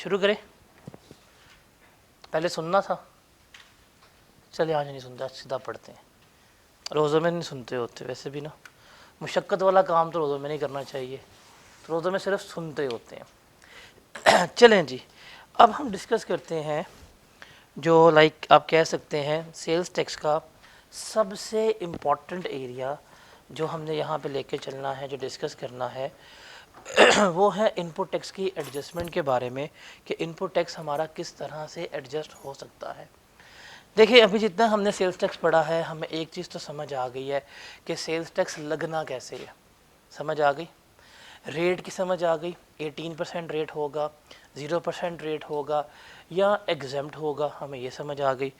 شروع کریں؟ پہلے سننا تھا، چلے آج نہیں سنتے، سیدھا پڑھتے ہیں۔ روزوں میں نہیں سنتے ہوتے ویسے بھی نا، مشقت والا کام تو روزوں میں نہیں کرنا چاہیے، روزوں میں صرف سنتے ہوتے ہیں۔ چلیں جی، اب ہم ڈسکس کرتے ہیں جو لائک آپ کہہ سکتے ہیں سیلز ٹیکس کا سب سے امپورٹنٹ ایریا جو ہم نے یہاں پہ لے کے چلنا ہے، جو ڈسکس کرنا ہے وہ ہے ان پٹ ٹیکس کی ایڈجسٹمنٹ کے بارے میں، کہ ان پٹ ٹیکس ہمارا کس طرح سے ایڈجسٹ ہو سکتا ہے۔ دیکھیں ابھی جتنا ہم نے سیلز ٹیکس پڑھا ہے، ہمیں ایک چیز تو سمجھ آ گئی ہے کہ سیلز ٹیکس لگنا کیسے ہے، سمجھ آ گئی، ریٹ کی سمجھ آ گئی، 18% ریٹ ہوگا، 0% ریٹ ہوگا یا ایگزمپٹ ہوگا، ہمیں یہ سمجھ آ گئی۔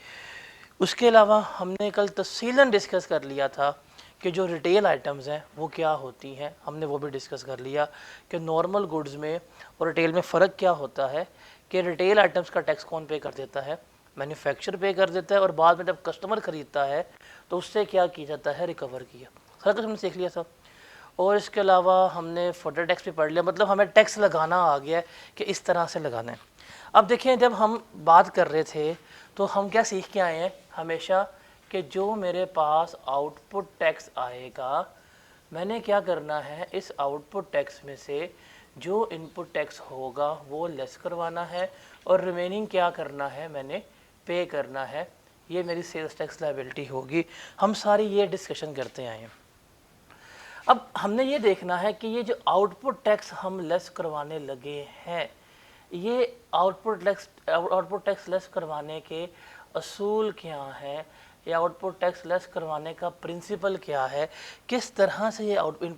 اس کے علاوہ ہم نے کل تفصیلاً ڈسکس کر لیا تھا کہ جو ریٹیل آئٹمز ہیں وہ کیا ہوتی ہیں، ہم نے وہ بھی ڈسکس کر لیا کہ نارمل گوڈز میں اور ریٹیل میں فرق کیا ہوتا ہے، کہ ریٹیل آئٹمز کا ٹیکس کون پے کر دیتا ہے، مینوفیکچر پے کر دیتا ہے، اور بعد میں جب کسٹمر خریدتا ہے تو اس سے کیا کیا جاتا ہے، ریکور کیا، سر کچھ ہم نے سیکھ لیا تھا۔ اور اس کے علاوہ ہم نے فوڈر ٹیکس بھی پڑھ لیا، مطلب ہمیں ٹیکس لگانا آ گیا ہے کہ اس طرح سے لگانا ہے۔ اب دیکھیں جب ہم بات کر رہے تھے تو ہم کیا سیکھ کے آئے ہیں ہمیشہ، کہ جو میرے پاس آؤٹ پٹ ٹیکس آئے گا میں نے کیا کرنا ہے، اس آؤٹ پٹ ٹیکس میں سے جو ان پٹ ٹیکس ہوگا وہ لیس کروانا ہے، اور ریمیننگ کیا کرنا ہے، میں نے پے کرنا ہے، یہ میری سیلز ٹیکس لائبلٹی ہوگی۔ ہم ساری یہ ڈسکشن کرتے آئے ہیں۔ اب ہم نے یہ دیکھنا ہے کہ یہ جو آؤٹ پٹ ٹیکس ہم لیس کروانے لگے ہیں، یہ آؤٹ پٹ ٹیکس لیس کروانے کے اصول کیا ہیں، یا آؤٹ پٹ ٹیکس لیس کروانے کا پرنسپل کیا ہے، کس طرح سے یہ ان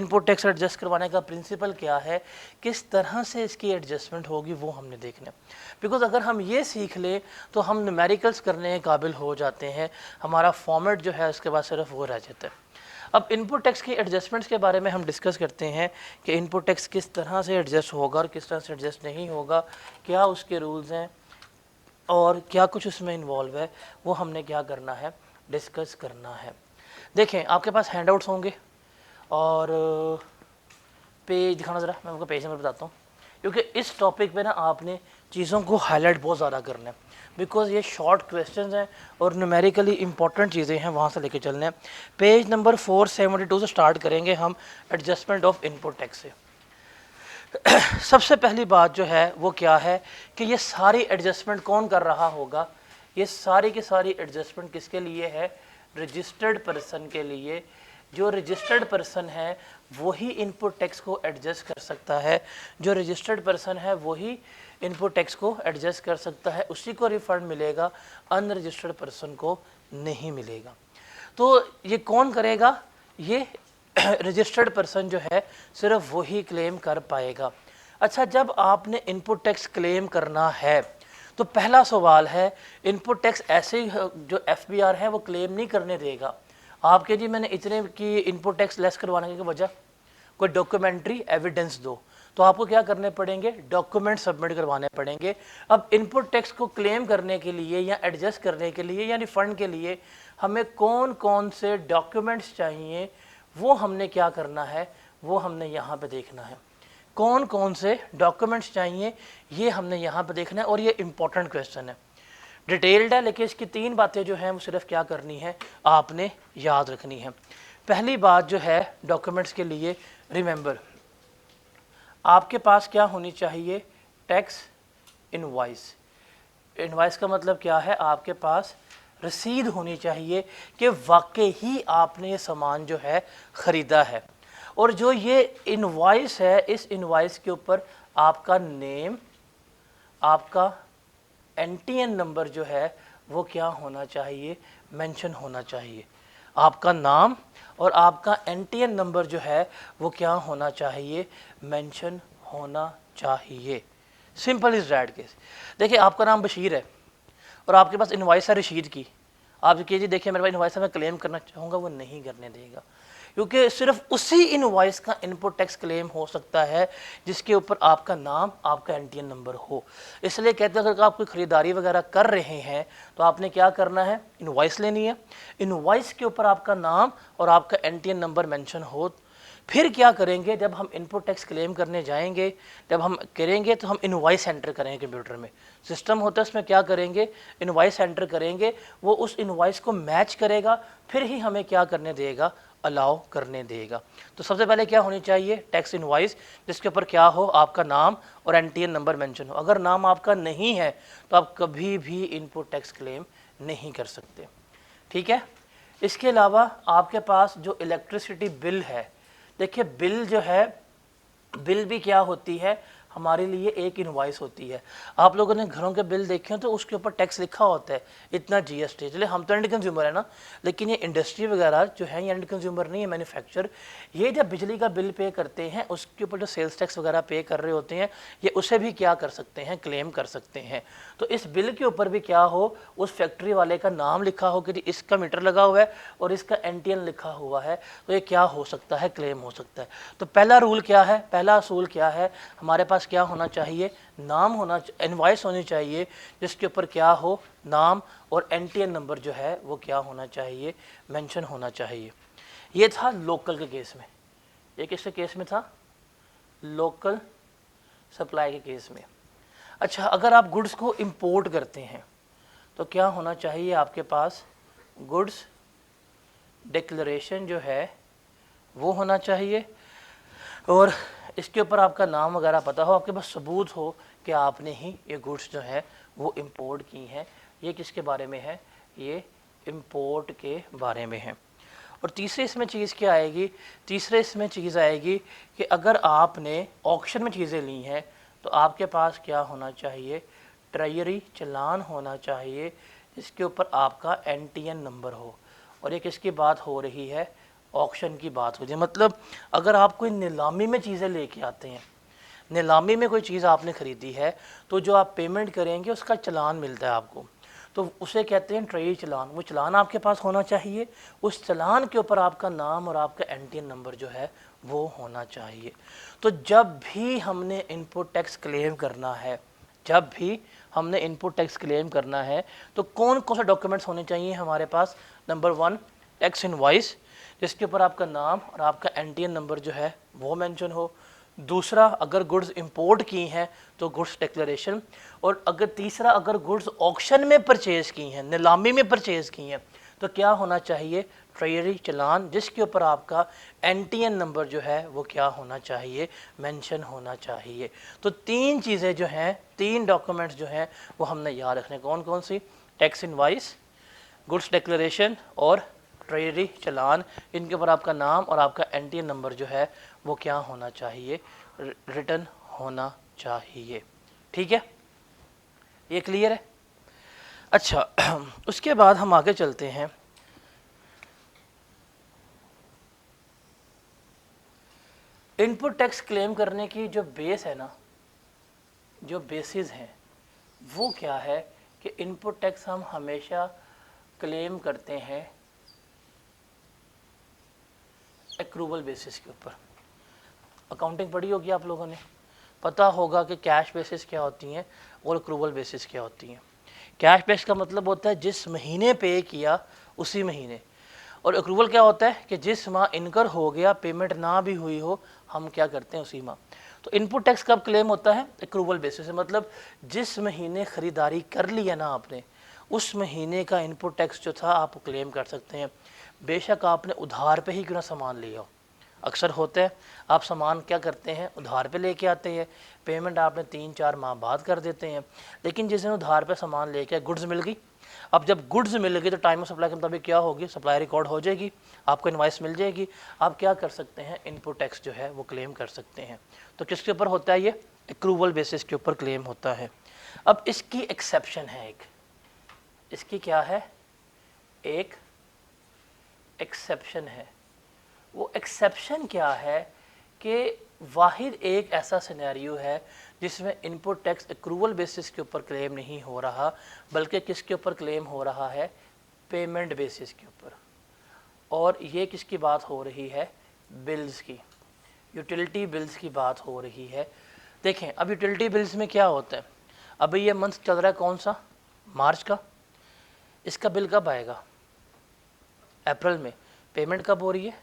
پٹ ٹیکس ایڈجسٹ کروانے کا پرنسپل کیا ہے، کس طرح سے اس کی ایڈجسٹمنٹ ہوگی، وہ ہم نے دیکھنا ہے۔ بیکاز اگر ہم یہ سیکھ لیں تو ہم نومیریکلس کرنے کے قابل ہو جاتے ہیں، ہمارا فارمیٹ جو ہے اس کے بعد صرف وہ رہ جاتا ہے۔ اب ان پٹ ٹیکس کی ایڈجسٹمنٹس کے بارے میں ہم ڈسکس کرتے ہیں کہ ان پٹ ٹیکس کس طرح سے ایڈجسٹ ہوگا اور کس طرح سے ایڈجسٹ نہیں ہوگا، کیا اس کے رولز ہیں اور کیا کچھ اس میں انوالو ہے، وہ ہم نے کیا کرنا ہے، ڈسکس کرنا ہے۔ دیکھیں آپ کے پاس ہینڈ آؤٹس ہوں گے، اور پیج دکھانا ذرا، میں آپ کو پیج نمبر بتاتا ہوں، کیونکہ اس ٹاپک پہ نا آپ نے چیزوں کو ہائی لائٹ بہت زیادہ کرنا ہے، بیکاز یہ شارٹ کویسچنز ہیں اور نومیریکلی امپورٹنٹ چیزیں ہیں، وہاں سے لے کے چلنے ہیں۔ پیج نمبر 472 سے سٹارٹ کریں گے ہم adjustment of input tax سے۔ سب سے پہلی بات جو ہے وہ کیا ہے کہ یہ ساری ایڈجسٹمنٹ کون کر رہا ہوگا، یہ ساری کی ساری ایڈجسٹمنٹ کس کے لیے ہے، رجسٹرڈ پرسن کے لیے۔ جو رجسٹرڈ پرسن ہے وہی ان پٹ ٹیکس کو ایڈجسٹ کر سکتا ہے، جو رجسٹرڈ پرسن ہے وہی ان پٹ ٹیکس کو ایڈجسٹ کر سکتا ہے، اسی کو ریفنڈ ملے گا، ان رجسٹرڈ پرسن کو نہیں ملے گا۔ تو یہ کون کرے گا، یہ رجسٹرڈ پرسن جو ہے صرف وہی کلیم کر پائے گا۔ اچھا جب آپ نے ان پٹ ٹیکس کلیم کرنا ہے تو پہلا سوال ہے، ان پٹ ٹیکس ایسے ہی جو ایف بی آر ہے وہ کلیم نہیں کرنے دے گا۔ آپ کے جی میں نے اتنے کی ان پٹ ٹیکس لیس کروانے کی وجہ کوئی ڈاکیومنٹری ایویڈنس دو، تو آپ کو کیا کرنے پڑیں گے، ڈاکیومنٹ سبمٹ کروانے پڑیں گے۔ اب ان پٹ ٹیکس کو کلیم کرنے کے لیے یا ایڈجسٹ کرنے کے لیے یا ریفنڈ کے لیے ہمیں کون کون سے ڈاکیومنٹس چاہیے، وہ ہم نے کیا کرنا ہے، وہ ہم نے یہاں پہ دیکھنا ہے۔ کون کون سے ڈاکیومنٹس چاہیے یہ ہم نے یہاں پہ دیکھنا ہے، اور یہ امپورٹنٹ کویسچن ہے، ڈیٹیلڈ ہے، لیکن اس کی 3 باتیں جو ہیں وہ صرف کیا کرنی ہے، آپ نے یاد رکھنی ہے۔ پہلی بات جو ہے ڈاکیومنٹس کے لیے، ریممبر آپ کے پاس کیا ہونی چاہیے، ٹیکس انوائس۔ انوائس کا مطلب کیا ہے، آپ کے پاس رسید ہونی چاہیے کہ واقعی ہی آپ نے یہ سامان جو ہے خریدا ہے، اور جو یہ انوائس ہے اس انوائس کے اوپر آپ کا نیم، آپ کا این ٹی این نمبر جو ہے وہ کیا ہونا چاہیے، مینشن ہونا چاہیے۔ آپ کا نام اور آپ کا این ٹی این نمبر جو ہے وہ کیا ہونا چاہیے، مینشن ہونا چاہیے۔ Simple is that case. دیکھیں آپ کا نام بشیر ہے اور آپ کے پاس انوائس ہے رشید کی، آپ کہ جی دیکھیں میرے پاس انوائس ہے میں کلیم کرنا چاہوں گا، وہ نہیں کرنے دے گا، کیونکہ صرف اسی انوائس کا ان پٹ ٹیکس کلیم ہو سکتا ہے جس کے اوپر آپ کا نام، آپ کا این ٹی این نمبر ہو۔ اس لیے کہتے ہیں اگر آپ کوئی خریداری وغیرہ کر رہے ہیں تو آپ نے کیا کرنا ہے، انوائس لینی ہے، انوائس کے اوپر آپ کا نام اور آپ کا N T N number mention ہو، پھر کیا کریں گے، جب ہم انپٹ ٹیکس کلیم کرنے جائیں گے، جب ہم کریں گے تو ہم انوائس انٹر کریں گے کمپیوٹر میں، سسٹم ہوتا ہے اس میں کیا کریں گے، انوائس انٹر کریں گے، وہ اس انوائس کو میچ کرے گا، پھر ہی ہمیں کیا کرنے دے گا، الاؤ کرنے دے گا۔ تو سب سے پہلے کیا ہونی چاہیے، ٹیکس انوائس جس کے اوپر کیا ہو، آپ کا نام اور N T N number mention ہو۔ اگر نام آپ کا نہیں ہے تو آپ کبھی بھی انپٹ ٹیکس کلیم نہیں کر سکتے، ٹھیک ہے۔ اس کے علاوہ آپ کے پاس جو الیکٹریسٹی بل ہے، دیکھیے بل جو ہے، بل بھی کیا ہوتی ہے ہمارے لیے ایک انوائس ہوتی ہے۔ آپ لوگوں نے گھروں کے بل دیکھے ہیں تو اس کے اوپر ٹیکس لکھا ہوتا ہے اتنا جی ایس ٹی، چلے ہم تو اینڈ کنزیومر ہے نا، لیکن یہ انڈسٹری وغیرہ جو ہے یہ اینڈ کنزیومر نہیں ہے، مینوفیکچر، یہ جب بجلی کا بل پے کرتے ہیں اس کے اوپر جو سیلز ٹیکس وغیرہ پے کر رہے ہوتے ہیں، یہ اسے بھی کیا کر سکتے ہیں، کلیم کر سکتے ہیں۔ تو اس بل کے اوپر بھی کیا ہو، اس فیکٹری والے کا نام لکھا ہو کہ جی اس کا میٹر لگا ہوا ہے اور اس کا این ٹی این لکھا ہوا ہے، تو یہ کیا ہو سکتا ہے، کلیم ہو سکتا ہے۔ تو پہلا رول کیا ہے، پہلا اصول کیا ہے، ہمارے پاس کیا ہونا چاہیے، نام ہونا، انوائس ہونی چاہیے جس کے اوپر کیا ہو، نام اور این ٹی این نمبر جو ہے وہ کیا ہونا چاہیے، مینشن ہونا چاہیے۔ یہ تھا لوکل کے کیس میں، یہ کس کے کیس میں تھا، لوکل سپلائی کے کیس میں۔ اچھا، اگر آپ گڈس کو امپورٹ کرتے ہیں تو کیا ہونا چاہیے آپ کے پاس، گڈس ڈکلریشن جو ہے وہ ہونا چاہیے، اور اس کے اوپر آپ کا نام وغیرہ پتہ ہو، آپ کے پاس ثبوت ہو کہ آپ نے ہی یہ گڈس جو ہے وہ امپورٹ کی ہیں۔ یہ کس کے بارے میں ہے، یہ امپورٹ کے بارے میں ہے۔ اور تیسرے اس میں چیز کیا آئے گی، تیسرے اس میں چیز آئے گی کہ اگر آپ نے آکشن میں چیزیں لی ہیں تو آپ کے پاس کیا ہونا چاہیے، ٹریجری چلان ہونا چاہیے جس کے اوپر آپ کا این ٹی این نمبر ہو۔ اور یہ کس کی بات ہو رہی ہے، آکشن کی بات ہو رہی ہے۔ مطلب اگر آپ کوئی نیلامی میں چیزیں لے کے آتے ہیں، نیلامی میں کوئی چیز آپ نے خریدی ہے تو جو آپ پیمنٹ کریں گے اس کا چلان ملتا ہے آپ کو، تو اسے کہتے ہیں ٹریجری چلان۔ وہ چلان آپ کے پاس ہونا چاہیے، اس چلان کے اوپر آپ کا نام اور آپ کا این ٹی این نمبر جو ہے وہ ہونا چاہیے۔ تو جب بھی ہم نے انپٹ ٹیکس کلیم کرنا ہے، جب بھی ہم نے انپٹ ٹیکس کلیم کرنا ہے تو کون کون سے ڈاکیومنٹس ہونے چاہیے ہمارے پاس، نمبر 1 ٹیکس انوائس جس کے اوپر آپ کا نام اور آپ کا این ٹی این نمبر جو ہے وہ مینشن ہو۔ دوسرا، اگر گڈز امپورٹ کی ہیں تو گڈز ڈکلیریشن، اور اگر تیسرا، اگر گڈز آکشن میں پرچیز کی ہیں، نیلامی میں پرچیز کی ہیں تو کیا ہونا چاہیے، ٹریجری چلان جس کے اوپر آپ کا این ٹی این نمبر جو ہے وہ کیا ہونا چاہیے، مینشن ہونا چاہیے۔ تو تین چیزیں جو ہیں، تین ڈاکومنٹس جو ہیں وہ ہم نے یاد رکھنے، کون کون سی، ٹیکس انوائس، گڈس ڈکلیریشن اور ٹریجری چلان، ان کے اوپر آپ کا نام اور آپ کا این ٹی این نمبر جو ہے وہ کیا ہونا چاہیے، ریٹن ہونا چاہیے، ٹھیک ہے، یہ کلیئر ہے۔ اچھا، اس کے بعد ہم آگے چلتے ہیں۔ انپٹ ٹیکس کلیم کرنے کی جو بیس ہے نا، جو بیسز ہیں وہ کیا ہے کہ انپٹ ٹیکس ہم ہمیشہ کلیم کرتے ہیں ایکروول بیسس کے اوپر۔ اکاؤنٹنگ پڑھی ہوگی آپ لوگوں نے، پتہ ہوگا کہ کیش بیسس کیا ہوتی ہیں اور ایکروول بیسس کیا ہوتی ہیں۔ کیش بیس کا مطلب ہوتا ہے جس مہینے پے کیا اسی مہینے، اور ایکروول کیا ہوتا ہے کہ جس ماہ انکر ہو گیا، پیمنٹ نہ بھی ہوئی ہو، ہم کیا کرتے ہیں اسی ماہ۔ تو انپٹ ٹیکس کب کلیم ہوتا ہے، ایکروول بیسس سے، مطلب جس مہینے خریداری کر لی ہے نا آپ نے، اس مہینے کا انپٹ ٹیکس جو تھا آپ کلیم کر سکتے ہیں، بے شک آپ نے ادھار پہ ہی کیوں نہ سامان لیا ہو۔ اکثر ہوتا ہے آپ سامان کیا کرتے ہیں، ادھار پہ لے کے آتے ہیں، پیمنٹ آپ نے 3-4 ماہ بعد کر دیتے ہیں، لیکن جس دن ادھار پہ سامان لے کے گڈز مل گئی، اب جب گڈز مل گئی تو ٹائم آف سپلائی کے مطابق کیا ہوگی، سپلائی ریکارڈ ہو جائے گی، آپ کو انوائس مل جائے گی، آپ کیا کر سکتے ہیں، انپٹ ٹیکس جو ہے وہ کلیم کر سکتے ہیں۔ تو کس کے اوپر ہوتا ہے، یہ ایکروول بیسس کے اوپر کلیم ہوتا ہے۔ اب اس کی ایکسیپشن ہے، ایک اس کی کیا ہے، ایک ایکسیپشن ہے۔ وہ ایکسیپشن کیا ہے کہ واحد ایک ایسا سینیریو ہے جس میں انپٹ ٹیکس ایکروول بیسس کے اوپر کلیم نہیں ہو رہا، بلکہ کس کے اوپر کلیم ہو رہا ہے، پیمنٹ بیسس کے اوپر۔ اور یہ کس کی بات ہو رہی ہے، بلز کی، یوٹیلٹی بلز کی بات ہو رہی ہے۔ دیکھیں اب یوٹیلٹی بلز میں کیا ہوتا ہے، ابھی یہ منتھ چل رہا ہے کون سا، مارچ کا، اس کا بل کب آئے گا، اپریل میں، پیمنٹ کب ہو رہی ہے،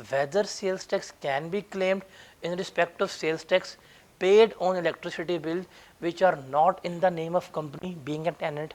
whether sales tax can be claimed in respect of sales tax paid on electricity bill which are not in the name of company being a tenant.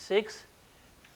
6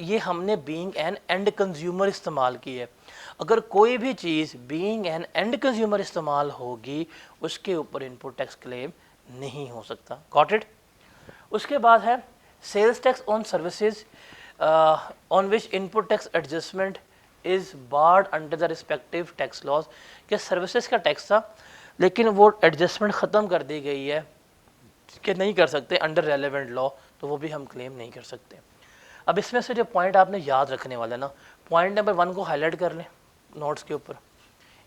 یہ ہم نے بینگ این اینڈ کنزیومر استعمال کی ہے. اگر کوئی بھی چیز بینگ این اینڈ کنزیومر استعمال ہوگی اس کے اوپر ان پٹ ٹیکس کلیم نہیں ہو سکتا. Got it. اس کے بعد ہے sales tax on services on which input tax adjustment is barred under the respective tax laws. کہ سروسز کا ٹیکس تھا لیکن وہ ایڈجسٹمنٹ ختم کر دی گئی ہے کہ نہیں کر سکتے انڈر ریلیونٹ لا, تو وہ بھی ہم کلیم نہیں کر سکتے. اب اس میں سے جو پوائنٹ آپ نے یاد رکھنے والا نا, پوائنٹ نمبر 1 کو ہائی لائٹ کر لیں نوٹس کے اوپر.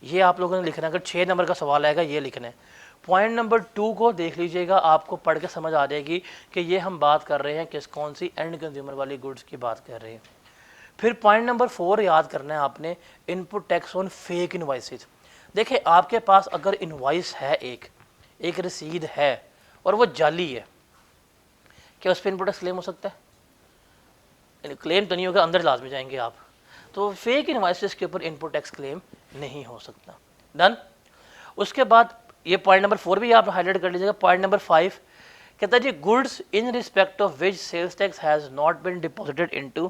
یہ آپ لوگوں نے لکھنا ہے, اگر 6 نمبر کا سوال آئے گا یہ لکھنا ہے. پوائنٹ نمبر 2 کو دیکھ لیجئے گا, آپ کو پڑھ کے سمجھ آ جائے گی کہ یہ ہم بات کر رہے ہیں کس کون سی اینڈ کنزیومر والی گڈس کی بات کر رہے ہیں. پھر پوائنٹ نمبر 4 یاد کرنا ہے آپ نے, ان پٹ ٹیکس آن فیک انوائسز. دیکھیں آپ کے پاس اگر انوائس ہے ایک رسید ہے اور وہ جعلی ہے, کیا اس پہ ان پٹ ٹیکس کلیم ہو سکتا ہے؟ کلیم تو نہیں ہوگا, اندر لازمی جائیں گے آپ. تو فیک انوائسز کے اوپر ان پٹ ٹیکس کلیم نہیں ہو سکتا. ڈن. اس کے بعد یہ پوائنٹ نمبر 4 بھی آپ ہائی لائٹ کر لیجیے گا. پوائنٹ نمبر 5 کہتا ہے جی goods in respect of which sales tax has not been deposited into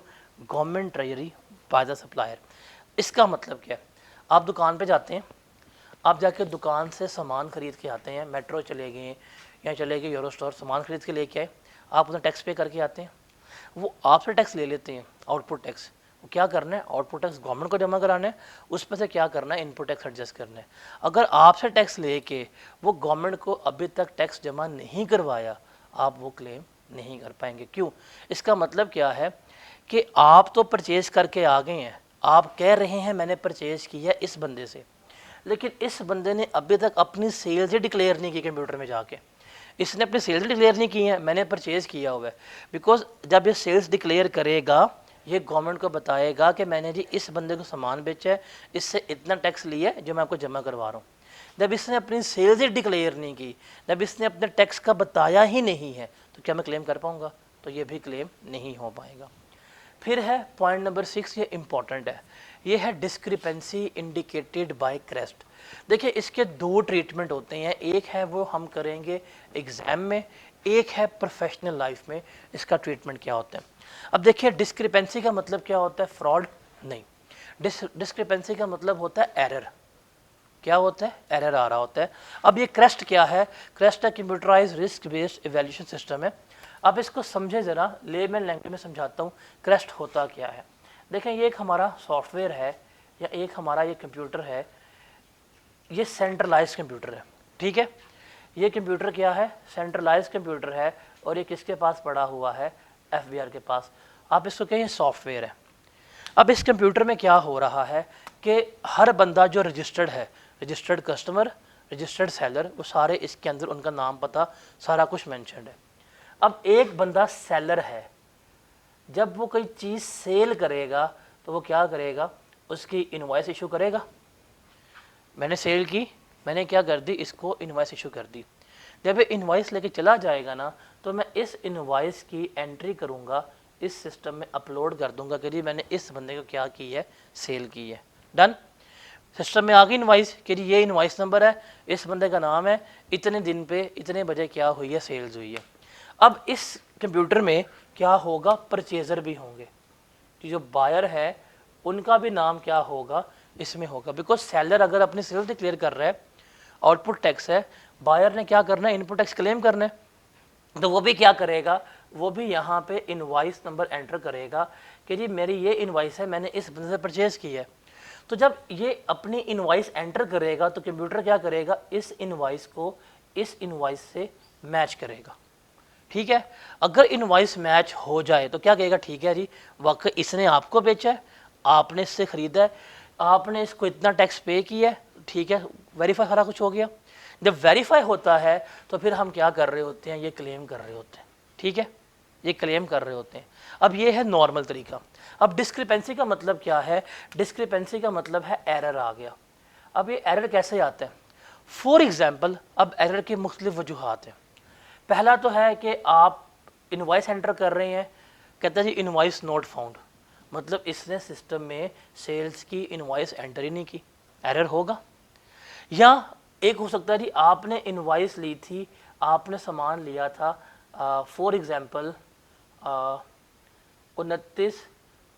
government treasury by the supplier. اس کا مطلب کیا ہے؟ آپ دکان پہ جاتے ہیں, آپ جا کے دکان سے سامان خرید کے آتے ہیں, میٹرو چلے گئے یا چلے گئے یورو اسٹور, سامان خرید کے لے کے آئے, آپ انہیں ٹیکس پے کر کے آتے ہیں. وہ آپ سے ٹیکس لے لیتے ہیں, آؤٹ پٹ ٹیکس. وہ کیا کرنا ہے؟ آؤٹ پٹ ٹیکس گورنمنٹ کو جمع کرانا ہے, اس پہ سے کیا کرنا ہے؟ ان پٹ ٹیکس ایڈجسٹ کرنا ہے. اگر آپ سے ٹیکس لے کے وہ گورنمنٹ کو ابھی تک ٹیکس جمع نہیں کروایا, آپ وہ کلیم نہیں کر پائیں گے. کیوں؟ اس کا مطلب کیا ہے کہ آپ تو پرچیز کر کے آ گئے ہیں, آپ کہہ رہے ہیں میں نے پرچیز کی ہے اس بندے سے, لیکن اس بندے نے ابھی تک اپنی سیلز ہی ڈکلیئر نہیں کی کمپیوٹر میں جا کے. اس نے اپنی سیلز ڈکلیئر نہیں کی ہیں, میں نے پرچیز کیا ہوا ہے. بیکاز جب یہ سیلز ڈکلیئر کرے گا یہ گورنمنٹ کو بتائے گا کہ میں نے جی اس بندے کو سامان بیچا ہے, اس سے اتنا ٹیکس لیا ہے جو میں آپ کو جمع کروا رہا ہوں. جب اس نے اپنی سیلز ہی ڈکلیئر نہیں کی, جب اس نے اپنے ٹیکس کا بتایا ہی نہیں ہے, تو کیا میں کلیم کر پاؤں گا؟ تو یہ بھی کلیم نہیں ہو پائے گا. پھر ہے پوائنٹ نمبر 6, یہ امپورٹنٹ ہے, یہ ہے ڈسکریپنسی انڈیکیٹڈ بائی کریسٹ. دیکھیں اس کے 2 ٹریٹمنٹ ہوتے ہیں, ایک ہے وہ ہم کریں گے ایگزام میں, ایک ہے پروفیشنل لائف میں اس کا ٹریٹمنٹ کیا ہوتا ہے. اب دیکھیں ڈسکریپنسی کا مطلب کیا ہوتا ہے؟ فراڈ نہیں. ڈسکریپنسی کا مطلب ہوتا ہے ایرر. کیا ہوتا ہے؟ ایرر آ رہا ہوتا ہے. اب یہ کریسٹ کیا ہے؟ CREST computerize risk based evaluation system ہے. اب اس کو سمجھے ذرا, لیمن لینگویج میں سمجھاتا ہوں کریسٹ ہوتا کیا ہے. دیکھیں یہ ایک ہمارا سافٹ ویئر ہے یا ایک ہمارا یہ کمپیوٹر ہے, یہ سینٹرلائز کمپیوٹر ہے. ٹھیک ہے, یہ کمپیوٹر کیا ہے؟ سینٹرلائز کمپیوٹر ہے, اور یہ کس کے پاس پڑا ہوا ہے؟ ایف بی آر کے پاس. آپ اس کو کہیں سافٹ ویئر ہے. اب اس کمپیوٹر میں کیا ہو رہا ہے کہ ہر بندہ جو رجسٹرڈ ہے, رجسٹرڈ کسٹمر, رجسٹرڈ سیلر, وہ سارے اس کے اندر ان کا نام پتہ سارا کچھ مینشنڈ ہے. اب ایک بندہ سیلر ہے, جب وہ کوئی چیز سیل کرے گا تو وہ کیا کرے گا؟ اس کی انوائس ایشو کرے گا. میں نے سیل کی, میں نے کیا کر دی؟ اس کو انوائس ایشو کر دی. جب یہ انوائس لے کے چلا جائے گا نا, تو میں اس انوائس کی انٹری کروں گا, اس سسٹم میں اپلوڈ کر دوں گا کہ جی میں نے اس بندے کو کیا کی ہے؟ سیل کی ہے. ڈن. سسٹم میں آ گئی انوائس کہ جی یہ انوائس نمبر ہے, اس بندے کا نام ہے, اتنے دن پہ اتنے بجے کیا ہوئی ہے؟ سیلز ہوئی ہے. اب اس کمپیوٹر میں کیا ہوگا؟ پرچیزر بھی ہوں گے, جو بائر ہے ان کا بھی نام کیا ہوگا؟ اس میں ہوگا. بیکاز سیلر اگر اپنی سیلز ڈکلیئر کر رہا ہے, آؤٹ پٹ ٹیکس ہے, بائر نے کیا کرنا ہے؟ ان پٹ ٹیکس کلیم کرنا ہے, تو وہ بھی کیا کرے گا؟ وہ بھی یہاں پہ انوائس نمبر انٹر کرے گا کہ جی میری یہ انوائس ہے, میں نے اس بندے سے پرچیز کی ہے. تو جب یہ اپنی انوائس انٹر کرے گا تو کمپیوٹر کیا کرے گا؟ اس انوائس کو اس انوائس سے میچ کرے گا. ٹھیک ہے, اگر انوائس میچ ہو جائے تو کیا کہے گا؟ ٹھیک ہے جی واقعی اس نے آپ کو بیچا ہے, آپ نے اس سے خریدا ہے, آپ نے اس کو اتنا ٹیکس پے کیا ہے, ٹھیک ہے, ویریفائی سارا کچھ ہو گیا. جب ویریفائی ہوتا ہے تو پھر ہم کیا کر رہے ہوتے ہیں؟ یہ کلیم کر رہے ہوتے ہیں. ٹھیک ہے, یہ کلیم کر رہے ہوتے ہیں. اب یہ ہے نارمل طریقہ. اب ڈسکریپنسی کا مطلب کیا ہے؟ ڈسکریپنسی کا مطلب ہے ایرر آ گیا. اب یہ ایرر کیسے آتا ہے؟ فور ایگزامپل, اب ایرر کی مختلف وجوہات ہیں. پہلا تو ہے کہ آپ انوائس انٹر کر رہے ہیں, کہتا ہے جی انوائس نوٹ فاؤنڈ, مطلب اس نے سسٹم میں سیلز کی انوائس انٹر ہی نہیں کی, ایرر ہوگا. یا ایک ہو سکتا ہے جی آپ نے انوائس لی تھی, آپ نے سامان لیا تھا for example 29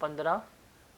15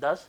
10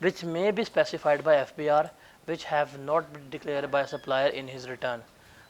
which may be specified by FBR which have not been declared by supplier in his return।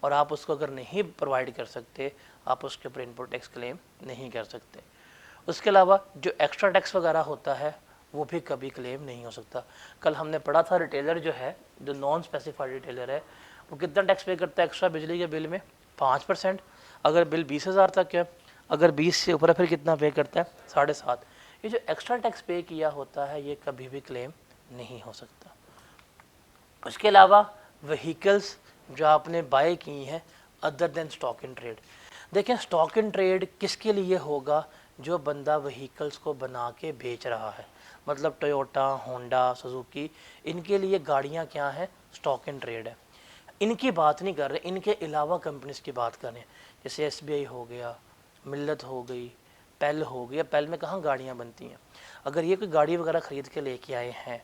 اور آپ اس کو اگر نہیں پرووائڈ کر سکتے آپ اس کے اوپر انپٹ ٹیکس کلیم نہیں کر سکتے. اس کے علاوہ جو ایکسٹرا ٹیکس وغیرہ ہوتا ہے وہ بھی کبھی کلیم نہیں ہو سکتا. کل ہم نے پڑھا تھا ریٹیلر جو ہے, جو نان اسپیسیفائڈ ریٹیلر ہے, وہ کتنا ٹیکس پے کرتا ہے ایکسٹرا بجلی کے بل میں؟ 5%. اگر بل 20,000 تک ہے, اگر 20 سے اوپر ہے پھر کتنا پے کرتا ہے؟ 7.5. یہ جو ایکسٹرا ٹیکس پے کیا ہوتا ہے یہ کبھی بھی کلیم نہیں ہو سکتا. اس کے علاوہ وہیکلس جو آپ نے بائی کی ہیں ادر دین اسٹاک ان ٹریڈ. دیکھیں اسٹاک ان ٹریڈ کس کے لیے ہوگا؟ جو بندہ وہیکلس کو بنا کے بیچ رہا ہے, مطلب ٹویوٹا, ہونڈا, سزوکی, ان کے لیے گاڑیاں کیا ہیں؟ اسٹاک ان ٹریڈ ہے. ان کی بات نہیں کر رہے, ان کے علاوہ کمپنیز کی بات کر رہے ہیں, جیسے ایس بی آئی ہو گیا, ملت ہو گئی, پیل ہو گیا. پیل میں کہاں گاڑیاں بنتی ہیں؟ اگر یہ کوئی گاڑی وغیرہ خرید کے لے کے آئے ہیں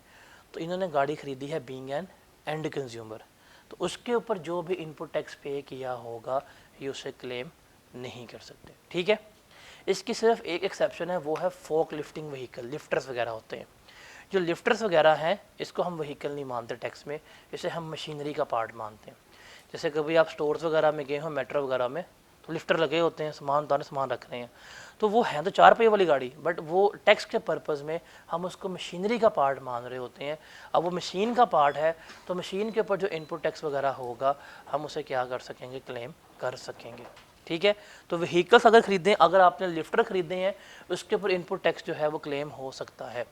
تو انہوں نے گاڑی خریدی ہے بینگ این اینڈ کنزیومر, تو اس کے اوپر جو بھی انپٹ ٹیکس پے کیا ہوگا یہ اسے کلیم نہیں کر سکتے. ٹھیک ہے. اس کی صرف ایک ایکسیپشن ہے, وہ ہے فوک لفٹنگ وہیکل, لفٹرز وغیرہ ہوتے ہیں. جو لفٹرز وغیرہ ہیں اس کو ہم وہیکل نہیں مانتے ٹیکس میں, اسے ہم مشینری کا پارٹ مانتے ہیں. جیسے کبھی آپ سٹورز وغیرہ میں گئے ہوں, میٹرو وغیرہ میں, تو لفٹر لگے ہوتے ہیں, سامان اتارے, سامان رکھ رہے ہیں, تو وہ ہیں تو 4 پہیے والی گاڑی, بٹ وہ ٹیکس کے پرپز میں ہم اس کو مشینری کا پارٹ مان رہے ہوتے ہیں. اب وہ مشین کا پارٹ ہے تو مشین کے اوپر جو انپٹ ٹیکس وغیرہ ہوگا ہم اسے کیا کر سکیں گے؟ کلیم کر سکیں گے. ٹھیک ہے. تو وہیکلس اگر خریدیں, اگر آپ نے لفٹر خریدے ہیں اس کے اوپر انپٹ ٹیکس جو ہے وہ کلیم ہو سکتا ہے,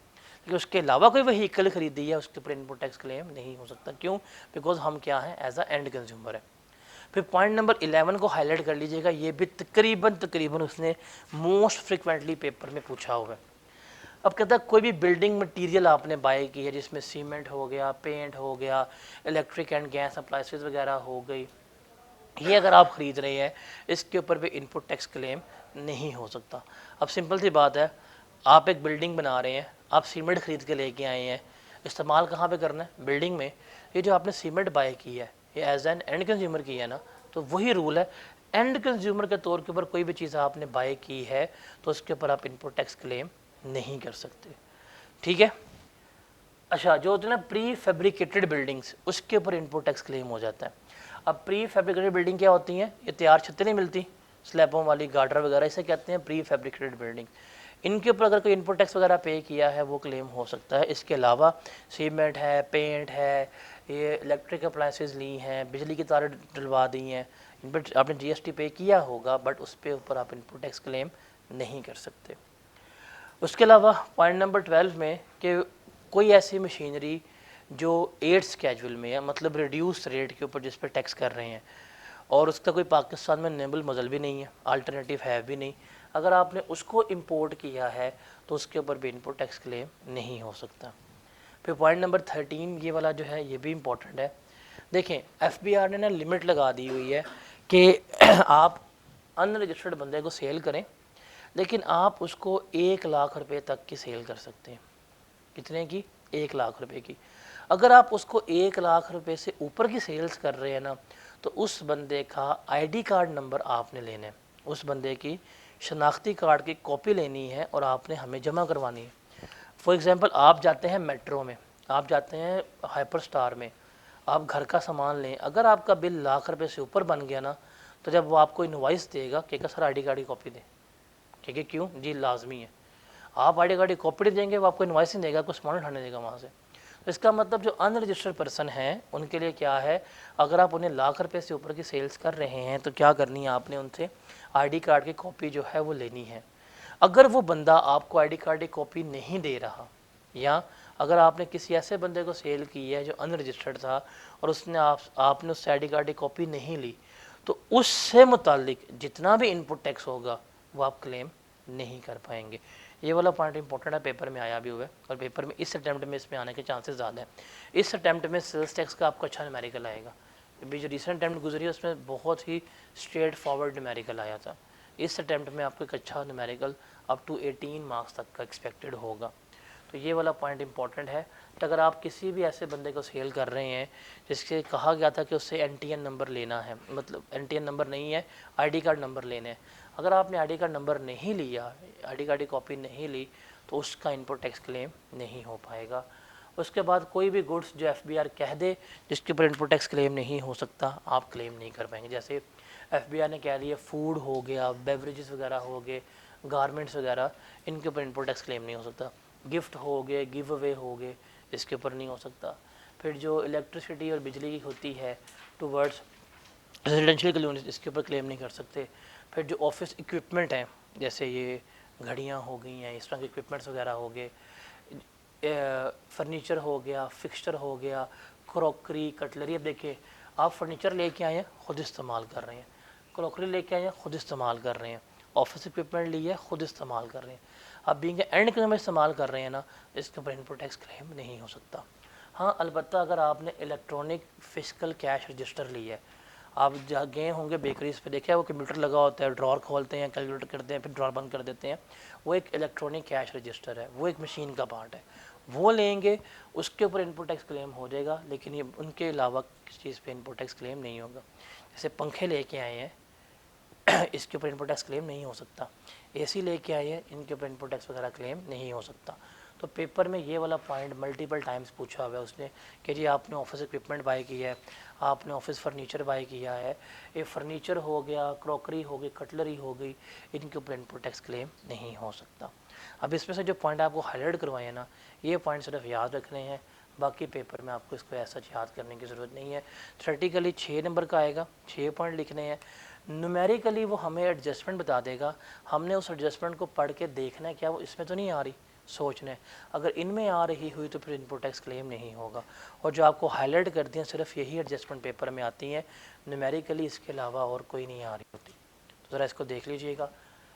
لیکن اس کے علاوہ کوئی وہیکل خریدی ہے اس کے اوپر انپٹ ٹیکس کلیم نہیں ہو سکتا. کیوں؟ بیکاز ہم کیا ہیں؟ ایز اے اینڈ کنزیومر ہے. پھر پوائنٹ نمبر 11 کو ہائی لائٹ کر لیجیے گا, یہ بھی تقریباً اس نے موسٹ فریکوینٹلی پیپر میں پوچھا ہوا ہے. اب کہتا ہے کوئی بھی بلڈنگ مٹیریل آپ نے بائی کی ہے جس میں سیمنٹ ہو گیا, پینٹ ہو گیا, الیکٹرک اینڈ گیس اپلائنسز وغیرہ ہو گئی, یہ اگر آپ خرید رہے ہیں اس کے اوپر بھی انپٹ ٹیکس کلیم نہیں ہو سکتا. اب سمپل سی بات ہے, آپ ایک بلڈنگ بنا رہے ہیں, آپ سیمنٹ خرید کے لے کے آئے ہیں, استعمال کہاں پہ کرنا ہے؟ بلڈنگ میں. یہ جو آپ نے سیمنٹ بائی کی ہے یہ ایز این اینڈ کنزیومر کی ہے نا, تو وہی رول ہے. اینڈ کنزیومر کے طور کے اوپر کوئی بھی چیز آپ نے بائی کی ہے تو اس کے اوپر آپ انپٹ ٹیکس کلیم نہیں کر سکتے. ٹھیک ہے. اچھا, جو ہوتے ہیں نا پری فیبریکیٹڈ بلڈنگس, اس کے اوپر انپٹ ٹیکس کلیم ہو جاتا ہے. اب پری فیبریکیٹڈ بلڈنگ کیا ہوتی ہیں؟ یہ تیار چھتیں نہیں ملتی, سلیبوں والی, گارڈر وغیرہ, اسے کہتے ہیں پری فیبریکیٹڈ بلڈنگ. ان کے اوپر اگر کوئی انپٹ ٹیکس وغیرہ پے کیا ہے وہ کلیم ہو سکتا ہے. اس کے علاوہ سیمنٹ ہے, پینٹ ہے, یہ الیکٹرک اپلائنسز لی ہیں, بجلی کی تاریں ڈلوا دی ہیں, ان پر آپ نے جی ایس ٹی پے کیا ہوگا, بٹ اس پہ اوپر آپ انپٹ ٹیکس کلیم نہیں کر سکتے. اس کے علاوہ پوائنٹ نمبر 12 میں کہ کوئی ایسی مشینری جو 8 اسکیجول میں ہے, مطلب ریڈیوس ریٹ کے اوپر جس پہ ٹیکس کر رہے ہیں, اور اس کا کوئی پاکستان میں نیبل مزل بھی نہیں ہے, الٹرنیٹیو ہے بھی نہیں, اگر آپ نے اس کو امپورٹ کیا ہے تو اس کے اوپر بھی انپٹ ٹیکس کلیم نہیں ہو سکتا. پھر پوائنٹ نمبر 13 یہ والا جو ہے یہ بھی امپورٹنٹ ہے. دیکھیں ایف بی آر نے نا لمٹ لگا دی ہوئی ہے کہ آپ ان رجسٹرڈ بندے کو سیل کریں, لیکن آپ اس کو 1,00,000 روپے تک کی سیل کر سکتے ہیں. کتنے کی؟ 1,00,000 روپے کی. اگر آپ اس کو 1,00,000 روپے سے اوپر کی سیلز کر رہے ہیں نا, تو اس بندے کا آئی ڈی کارڈ نمبر آپ نے لینا ہے, اس بندے کی شناختی کارڈ کی کاپی لینی ہے اور آپ نے ہمیں جمع کروانی ہے. فار ایگزامپل آپ جاتے ہیں میٹرو میں, آپ جاتے ہیں ہائپر سٹار میں, آپ گھر کا سامان لیں, اگر آپ کا بل 1,00,000 روپے سے اوپر بن گیا نا, تو جب وہ آپ کو انوائس دے گا کہ سر آئی ڈی کارڈ کی کاپی دیں. ٹھیک ہے, کیوں جی لازمی ہے. آپ آئی ڈی کارڈ کی کاپی نہیں دیں گے وہ آپ کو انوائس نہیں دے گا, آپ کو سامان اٹھانے دے گا وہاں سے. تو اس کا مطلب جو ان رجسٹرڈ پرسن ہیں ان کے لیے کیا ہے, اگر آپ انہیں 1,00,000 روپے سے اوپر کی سیلز کر رہے ہیں تو کیا کرنی ہے آپ نے, ان سے آئی ڈی کارڈ کی کاپی جو ہے وہ لینی ہے. اگر وہ بندہ آپ کو آئی ڈی کارڈ کی کاپی نہیں دے رہا, یا اگر آپ نے کسی ایسے بندے کو سیل کی ہے جو ان رجسٹرڈ تھا اور اس نے آپ نے اس سے آئی ڈی کارڈ کی کاپی نہیں لی, تو اس سے متعلق جتنا بھی انپٹ ٹیکس ہوگا وہ آپ کلیم نہیں کر پائیں گے. یہ والا پوائنٹ امپورٹنٹ ہے, پیپر میں آیا بھی ہوا ہے, اور پیپر میں اس اٹیمپٹ میں اس میں آنے کے چانسز زیادہ ہیں. اس اٹیمپٹ میں سیلز ٹیکس کا آپ کو اچھا نومیریکل آئے گا. ابھی جو ریسنٹ اٹیمپٹ گزری ہے اس میں بہت ہی اسٹریٹ فارورڈ نومیریکل آیا تھا. اس اٹیمپٹ میں آپ کو ایک اچھا نومیریکل اپ ٹو 18 مارکس تک کا ایکسپیکٹڈ ہوگا. تو یہ والا پوائنٹ امپورٹنٹ ہے کہ اگر آپ کسی بھی ایسے بندے کو سیل کر رہے ہیں جس کے کہا گیا تھا کہ اس سے این ٹی این نمبر لینا ہے, مطلب این ٹی این نمبر نہیں ہے, آئی ڈی کارڈ نمبر لینے ہیں, اگر آپ نے آئی ڈی کارڈ نمبر نہیں لیا, آئی ڈی کارڈ کی کاپی نہیں لی, تو اس کا انپٹ ٹیکس کلیم نہیں ہو پائے گا. اس کے بعد کوئی بھی گڈس جو ایف بی آر کہہ دے جس کے اوپر انپوٹ ٹیکس کلیم نہیں ہو سکتا آپ کلیم نہیں کر پائیں گے. جیسے ایف بی آر نے کہہ دیا فوڈ ہو گیا, بیوریجز وغیرہ ہو گئے, گارمنٹس وغیرہ, ان کے اوپر انپوٹ ٹیکس کلیم نہیں ہو سکتا. گفٹ ہو گئے, گیو اوے ہو گئے, اس کے اوپر نہیں ہو سکتا. پھر جو الیکٹریسٹی اور بجلی کی ہوتی ہے ٹوورڈس ریزیڈینشیل کلونیز, اس کے اوپر کلیم نہیں کر سکتے. پھر جو آفس اکوپمنٹ ہیں جیسے یہ گھڑیاں ہو گئی ہیں, اس طرح کے اکوپمنٹس وغیرہ ہو گئے, فرنیچر ہو گیا, فکسچر ہو گیا, کروکری, کٹلری. اب دیکھیں آپ فرنیچر لے کے آئے ہیں خود استعمال کر رہے ہیں, کروکری لے کے آئے ہیں خود استعمال کر رہے ہیں, آفس اکوپمنٹ لی ہے خود استعمال کر رہے ہیں. اب بینگ اینڈ کنزیومر استعمال کر رہے ہیں نا, اس کے اوپر انپوٹ ٹیکس کلیم نہیں ہو سکتا. ہاں البتہ اگر آپ نے الیکٹرانک فزیکل کیش رجسٹر لی ہے, آپ جہاں گئے ہوں گے بیکریز پہ, دیکھا ہے وہ کمپیوٹر لگا ہوتا ہے, ڈرار کھولتے ہیں, کیلکولیٹر کرتے ہیں, پھر ڈرار بند کر دیتے ہیں, وہ ایک الیکٹرانک کیش رجسٹر ہے, وہ ایک مشین کا پارٹ ہے. وہ لیں گے اس کے اوپر انپوٹ ٹیکس کلیم ہو جائے گا, لیکن یہ ان کے علاوہ کسی چیز پہ انپوٹ ٹیکس کلیم نہیں ہوگا. جیسے پنکھے لے کے آئے ہیں اس کے اوپر انپوٹ ٹیکس کلیم نہیں ہو سکتا. اے سی لے کے آئے ہیں, ان کے اوپر انپوٹ ٹیکس وغیرہ کلیم نہیں ہو سکتا. تو پیپر میں یہ والا پوائنٹ ملٹیپل ٹائمز پوچھا ہوا ہے اس نے کہ جی آپ نے آفس اکوپمنٹ بائی کیا ہے, آپ نے آفس فرنیچر بائی کیا ہے, یہ فرنیچر ہو گیا, کروکری ہو گئی, کٹلری ہو گئی, ان کے اوپر انپوٹ ٹیکس کلیم نہیں ہو سکتا. اب اس میں سے جو پوائنٹ آپ کو ہائی لائٹ کروائے ہیں نا, یہ پوائنٹ صرف یاد رکھنے ہیں, باقی پیپر میں آپ کو اس کو ایسا یاد کرنے کی ضرورت نہیں ہے. تھیوریٹیکلی 6 نمبر کا آئے گا, 6 پوائنٹ لکھنے ہیں. نومیریکلی وہ ہمیں ایڈجسٹمنٹ بتا دے گا, ہم نے اس ایڈجسٹمنٹ کو پڑھ کے دیکھنا ہے کیا وہ اس میں تو نہیں آ رہی, سوچنا ہے. اگر ان میں آ رہی ہوئی تو پھر انپوٹ ٹیکس کلیم نہیں ہوگا. اور جو آپ کو ہائی لائٹ کر دیں صرف یہی ایڈجسٹمنٹ پیپر میں آتی ہیں, نومیریکلی اس کے علاوہ اور کوئی نہیں آ رہی ہوتی. تو ذرا اس کو دیکھ لیجئے گا.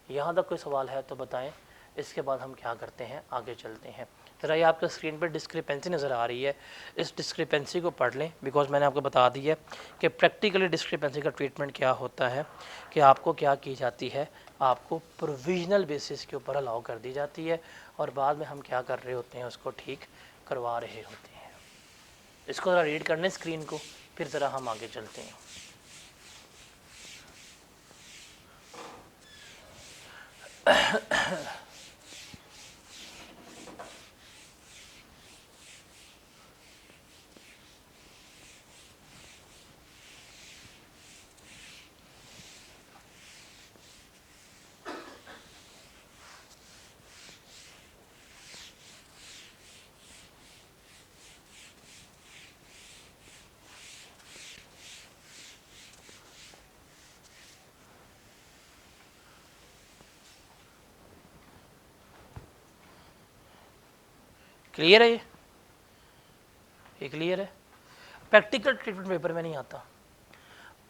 یہاں تک کوئی سوال ہے تو بتائیں, اس کے بعد ہم کیا کرتے ہیں, آگے چلتے ہیں. ذرا یہ آپ کو اسکرین پر ڈسکریپنسی نظر آ رہی ہے, اس ڈسکریپنسی کو پڑھ لیں, بیکاز میں نے آپ کو بتا دی ہے کہ پریکٹیکلی ڈسکریپنسی کا ٹریٹمنٹ کیا ہوتا ہے, کہ آپ کو کیا کی جاتی ہے, آپ کو پروویژنل بیسس کے اوپر الاؤ کر دی جاتی ہے, اور بعد میں ہم کیا کر رہے ہوتے ہیں, اس کو ٹھیک کروا رہے ہوتے ہیں. اس کو ذرا ریڈ کرنے اسکرین کو, پھر ذرا ہم آگے چلتے ہیں. کلیئر ہے, یہ کلیئر ہے. پریکٹیکل ٹریٹمنٹ پیپر میں نہیں آتا.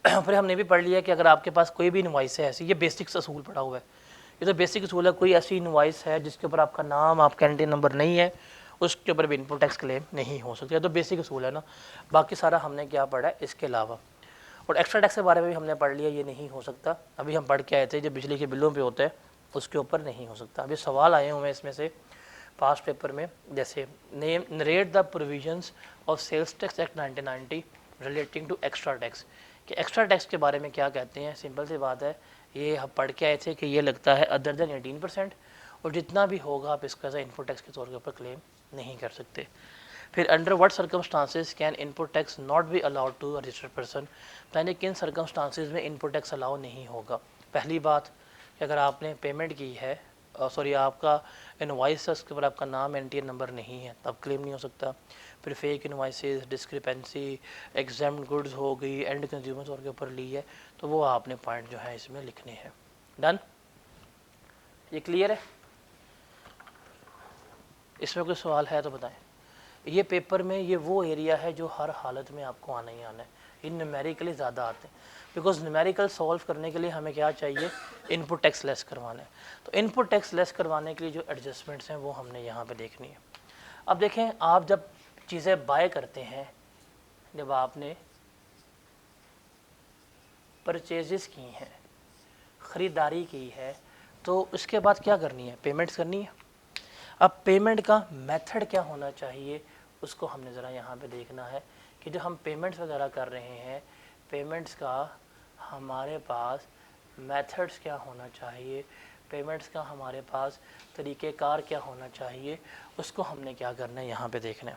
پھر ہم نے بھی پڑھ لیا کہ اگر آپ کے پاس کوئی بھی انوائس ہے ایسی, یہ بیسکس اصول پڑھا ہوا ہے, یہ تو بیسک اصول ہے, کوئی ایسی انوائس ہے جس کے اوپر آپ کا نام, آپ کا اینٹری نمبر نہیں ہے, اس کے اوپر بھی انپوٹ ٹیکس کلیم نہیں ہو سکتا. یہ تو بیسک اصول ہے نا. باقی سارا ہم نے کیا پڑھا ہے اس کے علاوہ. اور ایکسٹرا ٹیکس کے بارے میں بھی ہم نے پڑھ لیا, یہ نہیں ہو سکتا. ابھی ہم پڑھ کے آئے تھے جو بجلی کے بلوں پہ ہوتا ہے اس کے اوپر نہیں ہو سکتا. ابھی سوال آئے ہوئے ہیں اس میں سے پاسٹ پیپر میں, جیسے narrate the provisions of sales tax act 1990 relating to extra tax, کہ ایکسٹرا ٹیکس کے بارے میں کیا کہتے ہیں. سمپل سی بات ہے, یہ ہم پڑھ کے آئے تھے کہ یہ لگتا ہے ادر دین 18%, اور جتنا بھی ہوگا آپ اس کا انپوٹ ٹیکس کے طور کے اوپر کلیم نہیں کر سکتے. پھر under what circumstances can input tax not be allowed to registered person, یعنی کن سرکمسٹانسز میں انپوٹ ٹیکس الاؤ نہیں ہوگا. پہلی بات کہ اگر آپ نے پیمنٹ کی ہے, سوری آپ کا انوائس ہے, اس کے اوپر آپ کا نام, اینٹری نمبر نہیں ہے, تب کلیم نہیں ہو سکتا. پھر fake invoices, discrepancy, exempt goods ہو گئی, اینڈ کنزیومر طور کے اوپر لی ہے, تو وہ آپ نے پوائنٹ جو ہے اس میں لکھنے ہیں. ڈن, یہ کلیئر ہے. اس میں کوئی سوال ہے تو بتائیں. یہ پیپر میں یہ وہ ایریا ہے جو ہر حالت میں آپ کو آنا ہی آنا ہے. ان نیومیریکلی زیادہ آتے ہیں, بیکاز نیومیریکل سولو کرنے کے لیے ہمیں کیا چاہیے, انپوٹ ٹیکس لیس کروانا ہے. تو انپوٹ ٹیکس لیس کروانے کے لیے جو ایڈجسٹمنٹس ہیں وہ ہم نے یہاں پہ دیکھنی ہے. اب دیکھیں, آپ جب چیزیں بائی کرتے ہیں, جب آپ نے پرچیزز کی ہیں, خریداری کی ہے, تو اس کے بعد کیا کرنی ہے, پیمنٹس کرنی ہے. اب پیمنٹ کا میتھڈ کیا ہونا چاہیے, اس کو ہم نے ذرا یہاں پہ دیکھنا ہے کہ جو ہم پیمنٹس وغیرہ کر رہے ہیں, پیمنٹس کا ہمارے پاس میتھڈس کیا ہونا چاہیے, پیمنٹس کا ہمارے پاس طریقہ کار کیا ہونا چاہیے, اس کو ہم نے کیا کرنا ہے یہاں پہ دیکھنا ہے.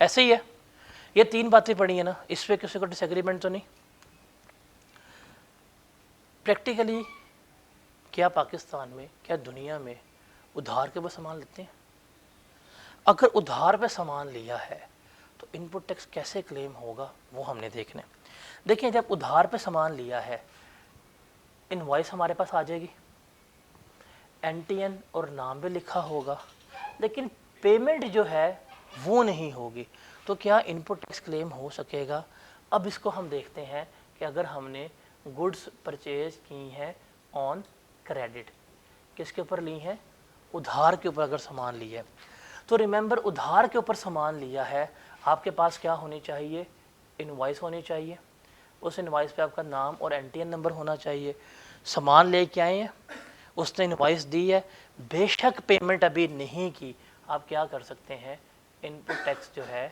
ایسے ہی ہے. یہ 3 باتیں پڑھی ہیں نا, اس پہ کسی کو ڈس ایگریمنٹ تو نہیں. پریکٹیکلی کیا پاکستان میں, کیا دنیا میں ادھار کے اوپر سامان لیتے ہیں؟ اگر ادھار پہ سامان لیا ہے تو ان پٹ ٹیکس کیسے کلیم ہوگا وہ ہم نے دیکھنا ہے. دیکھیں جب ادھار پہ سامان لیا ہے, انوائس ہمارے پاس آ جائے گی, این ٹی این اور نام بھی لکھا ہوگا, لیکن پیمنٹ جو ہے وہ نہیں ہوگی, تو کیا ان پٹ ٹیکس کلیم ہو سکے گا؟ اب اس کو ہم دیکھتے ہیں کہ اگر ہم نے گڈس پرچیز کی ہیں آن کریڈٹ, کس کے اوپر لی ہیں؟ ادھار کے اوپر اگر سامان لیا ہے تو ریممبر ادھار کے اوپر سامان لیا ہے, آپ کے پاس کیا ہونی چاہیے؟ انوائس ہونی چاہیے. اس انوائس پہ آپ کا نام اور این ٹی این نمبر ہونا چاہیے. سامان لے کے آئے ہیں, اس نے انوائس دی ہے, بے شک پیمنٹ ابھی نہیں کی, آپ کیا کر سکتے ہیں؟ ان پٹ ٹیکس جو ہے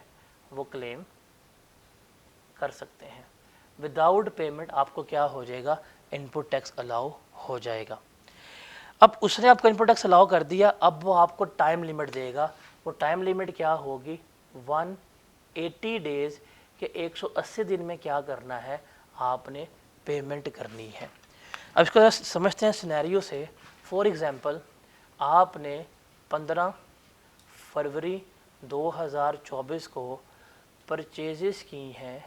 وہ کلیم کر سکتے ہیں. وداؤٹ پیمنٹ آپ کو کیا ہو جائے گا؟ ان پٹ ٹیکس الاؤ ہو جائے گا. اب اس نے آپ کو ان پٹ ٹیکس الاؤ کر دیا, اب وہ آپ کو ٹائم لیمٹ دے گا. وہ ٹائم لیمٹ کیا ہوگی؟ 180 ڈیز کے 180 دن میں کیا کرنا ہے؟ آپ نے پیمنٹ کرنی ہے. اب اس کو سمجھتے ہیں سینیریو سے. فار ایگزامپل آپ نے 15 فروری 2024 کو پرچیزز کی ہیں,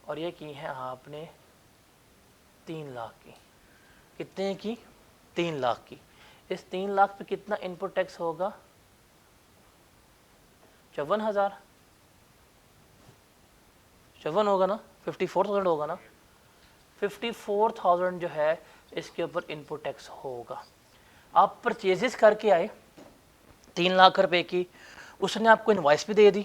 اور یہ کی ہیں آپ نے 3 لاکھ کی. کتنے کی؟ 3 لاکھ کی. اس 3 لاکھ پہ کتنا ان پٹ ٹیکس ہوگا؟ 54,000. 54 ہوگا نا, 54,000 ہوگا نا. 54,000 جو ہے اس کے اوپر ان پٹ ٹیکس ہوگا. آپ پرچیزز کر کے آئے 3 لاکھ روپے کی, اس نے آپ کو انوائس بھی دے دی,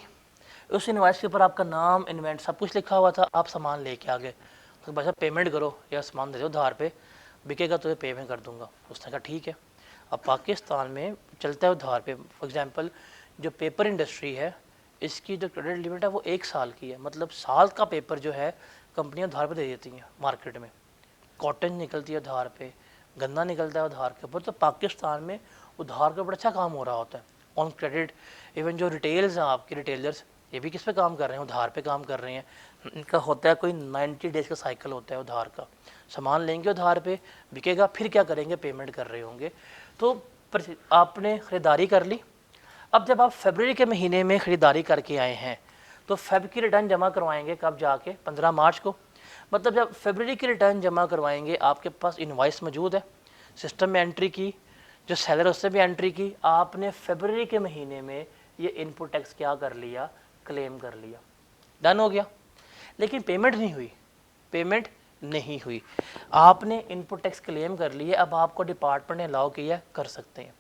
اس انوائس کے اوپر آپ کا نام, انوینٹ سب کچھ لکھا ہوا تھا. آپ سامان لے کے آ گئے, تو بھائی صاحب پیمنٹ کرو یا سامان دے دو ادھار پہ, بکے گا تو یہ پیمنٹ کر دوں گا. اس نے کہا ٹھیک ہے. اب پاکستان میں چلتا ہے ادھار پہ. فار ایگزامپل جو پیپر انڈسٹری ہے, اس کی جو کریڈٹ لمٹ ہے وہ 1 سال کی ہے. مطلب سال کا پیپر جو ہے کمپنیاں ادھار پہ دے دیتی ہیں مارکیٹ میں. کاٹن نکلتی ہے ادھار پہ, گنا نکلتا ہے ادھار کے اوپر. تو پاکستان میں ادھار کا بڑا اچھا کام ہو رہا ہوتا ہے آن کریڈٹ. ایون جو ریٹیلز ہیں آپ کے ریٹیلرز, یہ بھی کس پہ کام کر رہے ہیں؟ ادھار پہ کام کر رہے ہیں. ان کا ہوتا ہے کوئی 90 ڈیز کا سائیکل ہوتا ہے ادھار کا. سامان لیں گے ادھار پہ, بکے گا, پھر کیا کریں گے؟ پیمنٹ کر رہے ہوں گے. تو آپ نے خریداری کر لی. اب جب آپ فیبرری کے مہینے میں خریداری کر کے آئے ہیں تو فیب کی ریٹرن جمع کروائیں گے کب؟ جا کے 15 مارچ کو. مطلب جب فیبرری کی ریٹرن جمع کروائیں گے, آپ کے پاس انوائس موجود ہے, سسٹم میں انٹری کی, جو سیلر اس سے بھی انٹری کی, آپ نے فیبرری کے مہینے میں یہ ان پٹ ٹیکس کیا کر لیا؟ کلیم کر لیا. ڈن ہو گیا. لیکن پیمنٹ نہیں ہوئی, پیمنٹ نہیں ہوئی. آپ نے ان پٹ ٹیکس کلیم کر لیے. اب آپ کو ڈپارٹمنٹ نے الاؤ کیا, کر سکتے ہیں.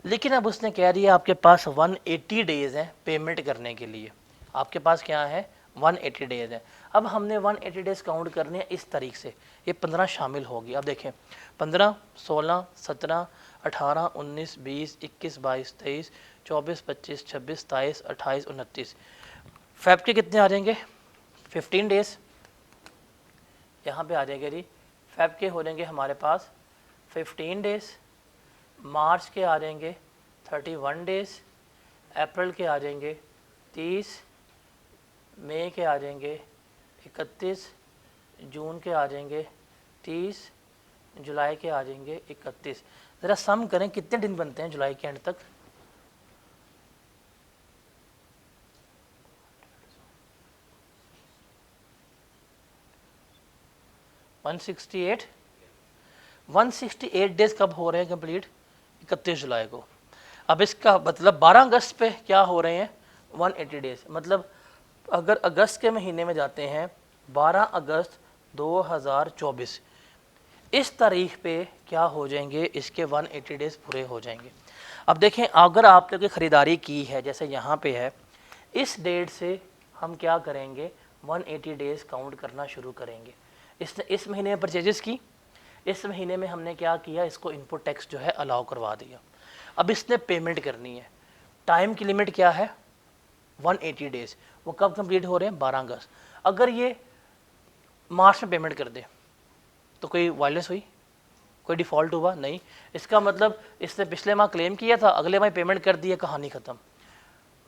لیکن اب اس نے کہہ دیا آپ کے پاس 180 ڈیز ہیں پیمنٹ کرنے کے لیے. آپ کے پاس کیا ہے؟ 180 ڈیز ہے. اب ہم نے 180 ڈیز کاؤنٹ کرنے ہیں اس طریقے سے. یہ 15 شامل ہوگی. اب دیکھیں 15, 16, 17, 18, 19, 20, 21, 22, 23, 24, 25, 26, 27, 28, 29. فیب کے کتنے آ جائیں گے؟ 15 ڈیز. یہاں پہ آ جائیں گے جی. فیب کے ہو جائیں گے ہمارے پاس 15 ڈیز. مارچ کے آ جائیں گے 31 ڈیز. اپریل کے آ جائیں گے 30. مئی کے آ جائیں گے 31. جون کے آ جائیں گے 30. جولائی کے آ جائیں گے 31. ذرا سم کریں کتنے دن بنتے ہیں جولائی کے اینڈ تک؟ 168 ڈیز کب ہو رہے ہیں کمپلیٹ؟ 31 جولائی کو. اب اس کا مطلب 12 اگست پہ کیا ہو رہے ہیں؟ 180 ڈیز. مطلب اگر اگست کے مہینے میں جاتے ہیں 12 اگست 2024, اس تاریخ پہ کیا ہو جائیں گے؟ اس کے 180 ڈیز پورے ہو جائیں گے. اب دیکھیں اگر آپ نے کوئی خریداری کی ہے جیسے یہاں پہ ہے, اس ڈیٹ سے ہم کیا کریں گے؟ 180 ڈیز کاؤنٹ کرنا شروع کریں گے. اس نے اس مہینے میں پرچیزز کی, اس مہینے میں ہم نے کیا کیا؟ اس کو ان پٹ ٹیکس جو ہے الاؤ کروا دیا. اب اس نے پیمنٹ کرنی ہے. ٹائم کی لمٹ کیا ہے؟ 180 ڈیز. وہ کب کمپلیٹ ہو رہے ہیں؟ 12 اگست. اگر یہ مارچ میں پیمنٹ کر دے تو کوئی وائلنس ہوئی؟ کوئی ڈیفالٹ ہوا؟ نہیں. اس کا مطلب اس نے پچھلے ماہ کلیم کیا تھا, اگلے ماہ پیمنٹ کر دی ہے, کہانی ختم.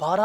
12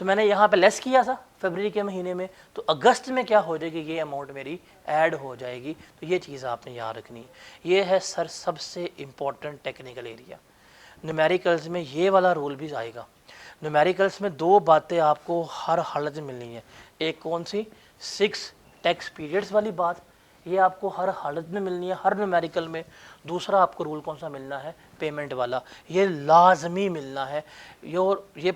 تو میں نے یہاں پہ لیس کیا تھا فیبرری کے مہینے میں, تو اگست میں کیا ہو جائے گی, یہ اماؤنٹ میری ایڈ ہو جائے گی. تو یہ چیز آپ نے یاد رکھنی ہے. یہ ہے سر سب سے امپورٹنٹ ٹیکنیکل ایریا. نیومیریکلز میں یہ والا رول بھی آئے گا. نیومیریکلز میں دو باتیں آپ کو ہر حالت میں ملنی ہے. ایک کون سی, 6 ٹیکس پیریڈز والی بات, یہ آپ کو ہر حالت میں ملنی ہے ہر نیومیریکل میں. دوسرا آپ کو رول کون سا ملنا ہے, پیمنٹ والا, یہ لازمی ملنا ہے. یہ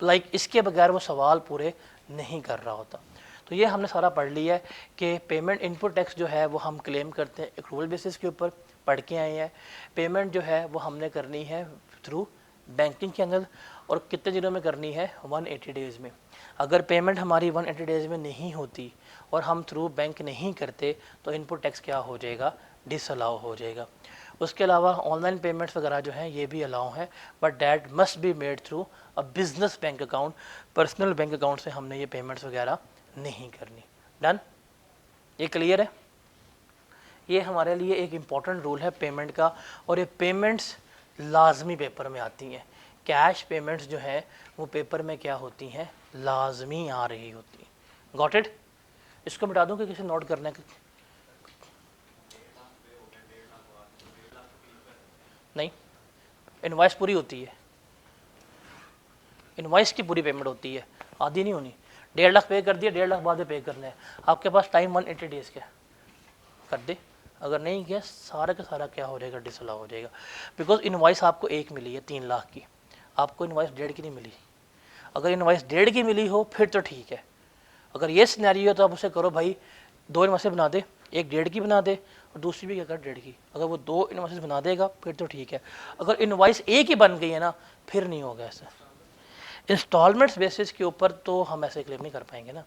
لائک اس کے بغیر وہ سوال پورے نہیں کر رہا ہوتا. تو یہ ہم نے سارا پڑھ لیا ہے کہ پیمنٹ ان پٹ ٹیکس جو ہے وہ ہم کلیم کرتے ہیں ایکرول بیسس کے اوپر, پڑھ کے آئے ہیں. پیمنٹ جو ہے وہ ہم نے کرنی ہے تھرو بینکنگ چینل, اور کتنے دنوں میں کرنی ہے, 180 ڈیز میں. اگر پیمنٹ ہماری 180 ڈیز میں نہیں ہوتی اور ہم تھرو بینک نہیں کرتے تو ان پٹ ٹیکس کیا ہو جائے گا, ڈس الاؤ ہو جائے گا. اس کے علاوہ آن لائن پیمنٹس وغیرہ جو ہیں یہ بھی الاؤ ہیں, but that must be made through a business bank account. Personal bank account سے ہم نے یہ پیمنٹس وغیرہ نہیں کرنی. ڈن, یہ کلیئر ہے. یہ ہمارے لیے ایک امپورٹنٹ رول ہے پیمنٹ کا, اور یہ پیمنٹس لازمی پیپر میں آتی ہیں. کیش پیمنٹس جو ہیں وہ پیپر میں کیا ہوتی ہیں, لازمی آ رہی ہوتی ہیں. Got it. اس کو بتا دوں کہ کسی نوٹ کرنا ہے, نہیں انوائس پوری ہوتی ہے, انوائس کی پوری پیمنٹ ہوتی ہے, آدھی نہیں ہونی. 1.5 لاکھ پے کر دیا, 1.5 لاکھ بعد میں پے کرنا ہے. آپ کے پاس ٹائم 180 ڈیز کا کر دے, اگر نہیں کیا سارا کا سارا کیا ہو جائے گا, ڈس الاؤ ہو جائے گا. بیکاز انوائس آپ کو ایک ملی ہے 3 لاکھ کی, آپ کو انوائس 1.5 کی نہیں ملی. اگر انوائس 1.5 کی ملی ہو پھر تو ٹھیک ہے. اگر یہ سینیریو ہے تو آپ اسے کرو بھائی 2 انوائسیں بنا دے, ایک 1.5 کی بنا دے اور دوسری بھی کیا کر 1.5 کی. اگر وہ 2 انوائسز بنا دے گا پھر تو ٹھیک ہے. اگر انوائس ایک ہی بن گئی ہے نا پھر نہیں ہوگا ایسا. انسٹالمنٹس بیسس کے اوپر تو ہم ایسے کلیم نہیں کر پائیں گے نا.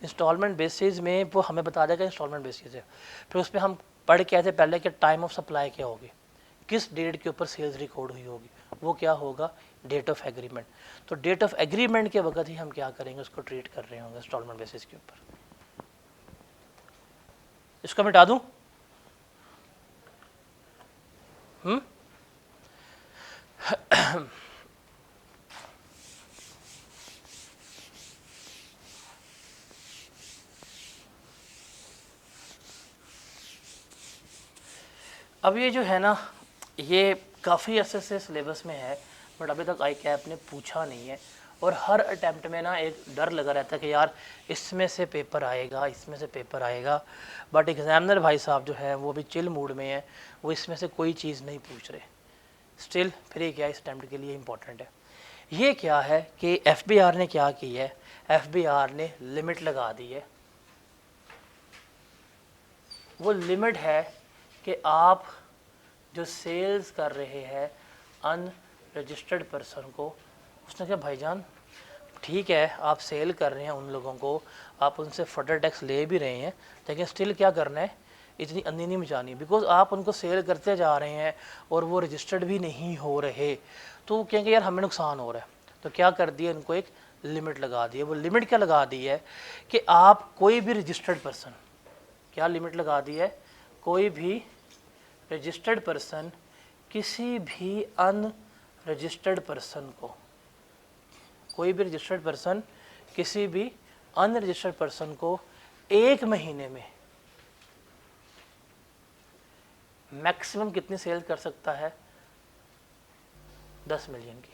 انسٹالمنٹ بیسس میں وہ ہمیں بتا دے گا انسٹالمنٹ بیسس ہے, پھر اس پہ ہم پڑھ کے آئے تھے پہلے کہ ٹائم آف سپلائی کیا ہوگی, کس ڈیٹ کے اوپر سیلز ریکارڈ ہوئی ہوگی, وہ کیا ہوگا, ڈیٹ آف ایگریمنٹ. تو ڈیٹ آف ایگریمنٹ کے وقت ہی ہم کیا کریں گے, اس کو ٹریٹ کر رہے ہوں گے انسٹالمنٹ بیسس کے اوپر. اس کو مٹا دوں, اب یہ جو ہے نا یہ کافی عرصے سے سلیبس میں ہے, بٹ ابھی تک آئی کیپ نے پوچھا نہیں ہے. اور ہر اٹیمپٹ میں نا ایک ڈر لگا رہتا ہے کہ یار اس میں سے پیپر آئے گا, اس میں سے پیپر آئے گا. بٹ ایگزامنر بھائی صاحب جو ہے وہ بھی چل موڈ میں ہیں, وہ اس میں سے کوئی چیز نہیں پوچھ رہے. اسٹل پھر یہ کیا اس اٹیمپٹ کے لیے امپورٹنٹ ہے. یہ کیا ہے کہ ایف بی آر نے کیا کی ہے, ایف بی آر نے لمٹ لگا دی ہے. وہ لمٹ ہے کہ آپ جو سیلز کر رہے ہیں ان رجسٹرڈ پرسن کو, اس نے کہا بھائی جان ٹھیک ہے آپ سیل کر رہے ہیں ان لوگوں کو, آپ ان سے فڈر ٹیکس لے بھی رہے ہیں, لیکن اسٹل کیا کرنا ہے, اتنی اندھی نہیں مچانی. بیکاز آپ ان کو سیل کرتے جا رہے ہیں اور وہ رجسٹرڈ بھی نہیں ہو رہے, تو کہیں گے یار ہمیں نقصان ہو رہا ہے. تو کیا کر دیا ان کو, ایک لمٹ لگا دی ہے. وہ لمٹ کیا لگا دی ہے کہ آپ کوئی بھی رجسٹرڈ پرسن, کیا لمٹ لگا دی ہے, کوئی بھی رجسٹرڈ پرسن کسی بھی ان رجسٹرڈ پرسن کو, کوئی بھی رجسٹرڈ پرسن کسی بھی ان رجسٹرڈ پرسن کو 1 مہینے میں میکسیمم کتنی سیل کر سکتا ہے, 10 ملین کی.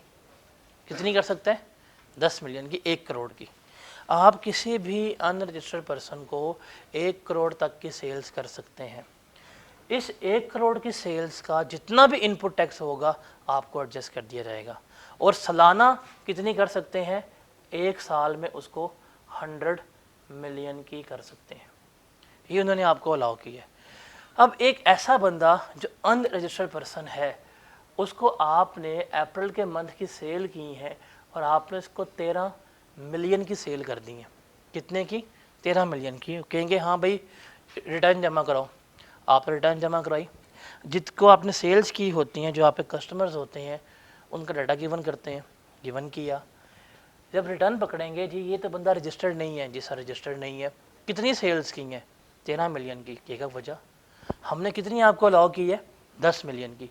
کتنی کر سکتا ہے, 10 ملین کی, 1 کروڑ کی. آپ کسی بھی ان رجسٹرڈ پرسن کو 1 کروڑ تک کی سیلز کر سکتے ہیں. اس 1 کروڑ کی سیلز کا جتنا بھی ان پٹ ٹیکس ہوگا آپ کو ایڈجسٹ کر دیا جائے گا. اور سالانہ کتنی کر سکتے ہیں, 1 سال میں اس کو 100 ملین کی کر سکتے ہیں. یہ انہوں نے آپ کو الاؤ کی ہے. اب ایک ایسا بندہ جو ان رجسٹرڈ پرسن ہے, اس کو آپ نے اپریل کے منتھ کی سیل کی ہے اور آپ نے اس کو 13 ملین کی سیل کر دی ہیں. کتنے کی, 13 ملین کی. کہیں گے ہاں بھائی ریٹرن جمع کراؤ, آپ ریٹرن جمع کرائی. جت کو آپ نے سیلز کی ہوتی ہیں, جو آپ کے کسٹمرز ہوتے ہیں, ان کا ڈیٹا گیون کرتے ہیں, گیون کیا. جب ریٹرن پکڑیں گے جی یہ تو بندہ رجسٹرڈ نہیں ہے, جی سر رجسٹرڈ نہیں ہے. کتنی سیلز کی ہیں, 13 ملین کی. کہے گا وجہ, ہم نے کتنی آپ کو الاؤ کی ہے, 10 ملین کی.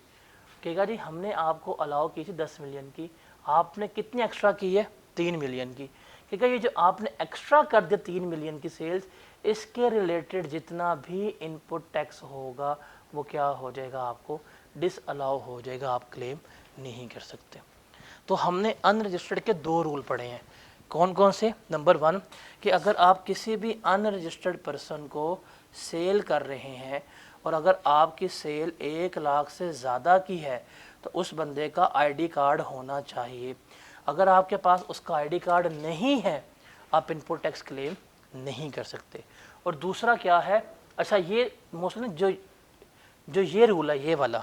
کہے گا جی ہم نے آپ کو الاؤ کی تھی 10 ملین کی, آپ نے کتنی ایکسٹرا کی ہے, 3 ملین کی، کیونکہ یہ جو آپ نے ایکسٹرا کر دیا 3 ملین کی سیلز، اس کے ریلیٹڈ جتنا بھی ان پٹ ٹیکس ہوگا وہ کیا ہو جائے گا، آپ کو ڈس الاؤ ہو جائے گا، آپ کلیم نہیں کر سکتے۔ تو ہم نے ان رجسٹرڈ کے 2 رول پڑھے ہیں، کون کون سے؟ نمبر 1 کہ اگر آپ کسی بھی ان رجسٹرڈ پرسن کو سیل کر رہے ہیں اور اگر آپ کی سیل 1 لاکھ سے زیادہ کی ہے تو اس بندے کا آئی ڈی کارڈ ہونا چاہیے۔ اگر آپ کے پاس اس کا آئی ڈی کارڈ نہیں ہے آپ انپٹ ٹیکس کلیم نہیں کر سکتے۔ اور دوسرا کیا ہے، اچھا یہ موسٹلی جو یہ رول ہے یہ والا،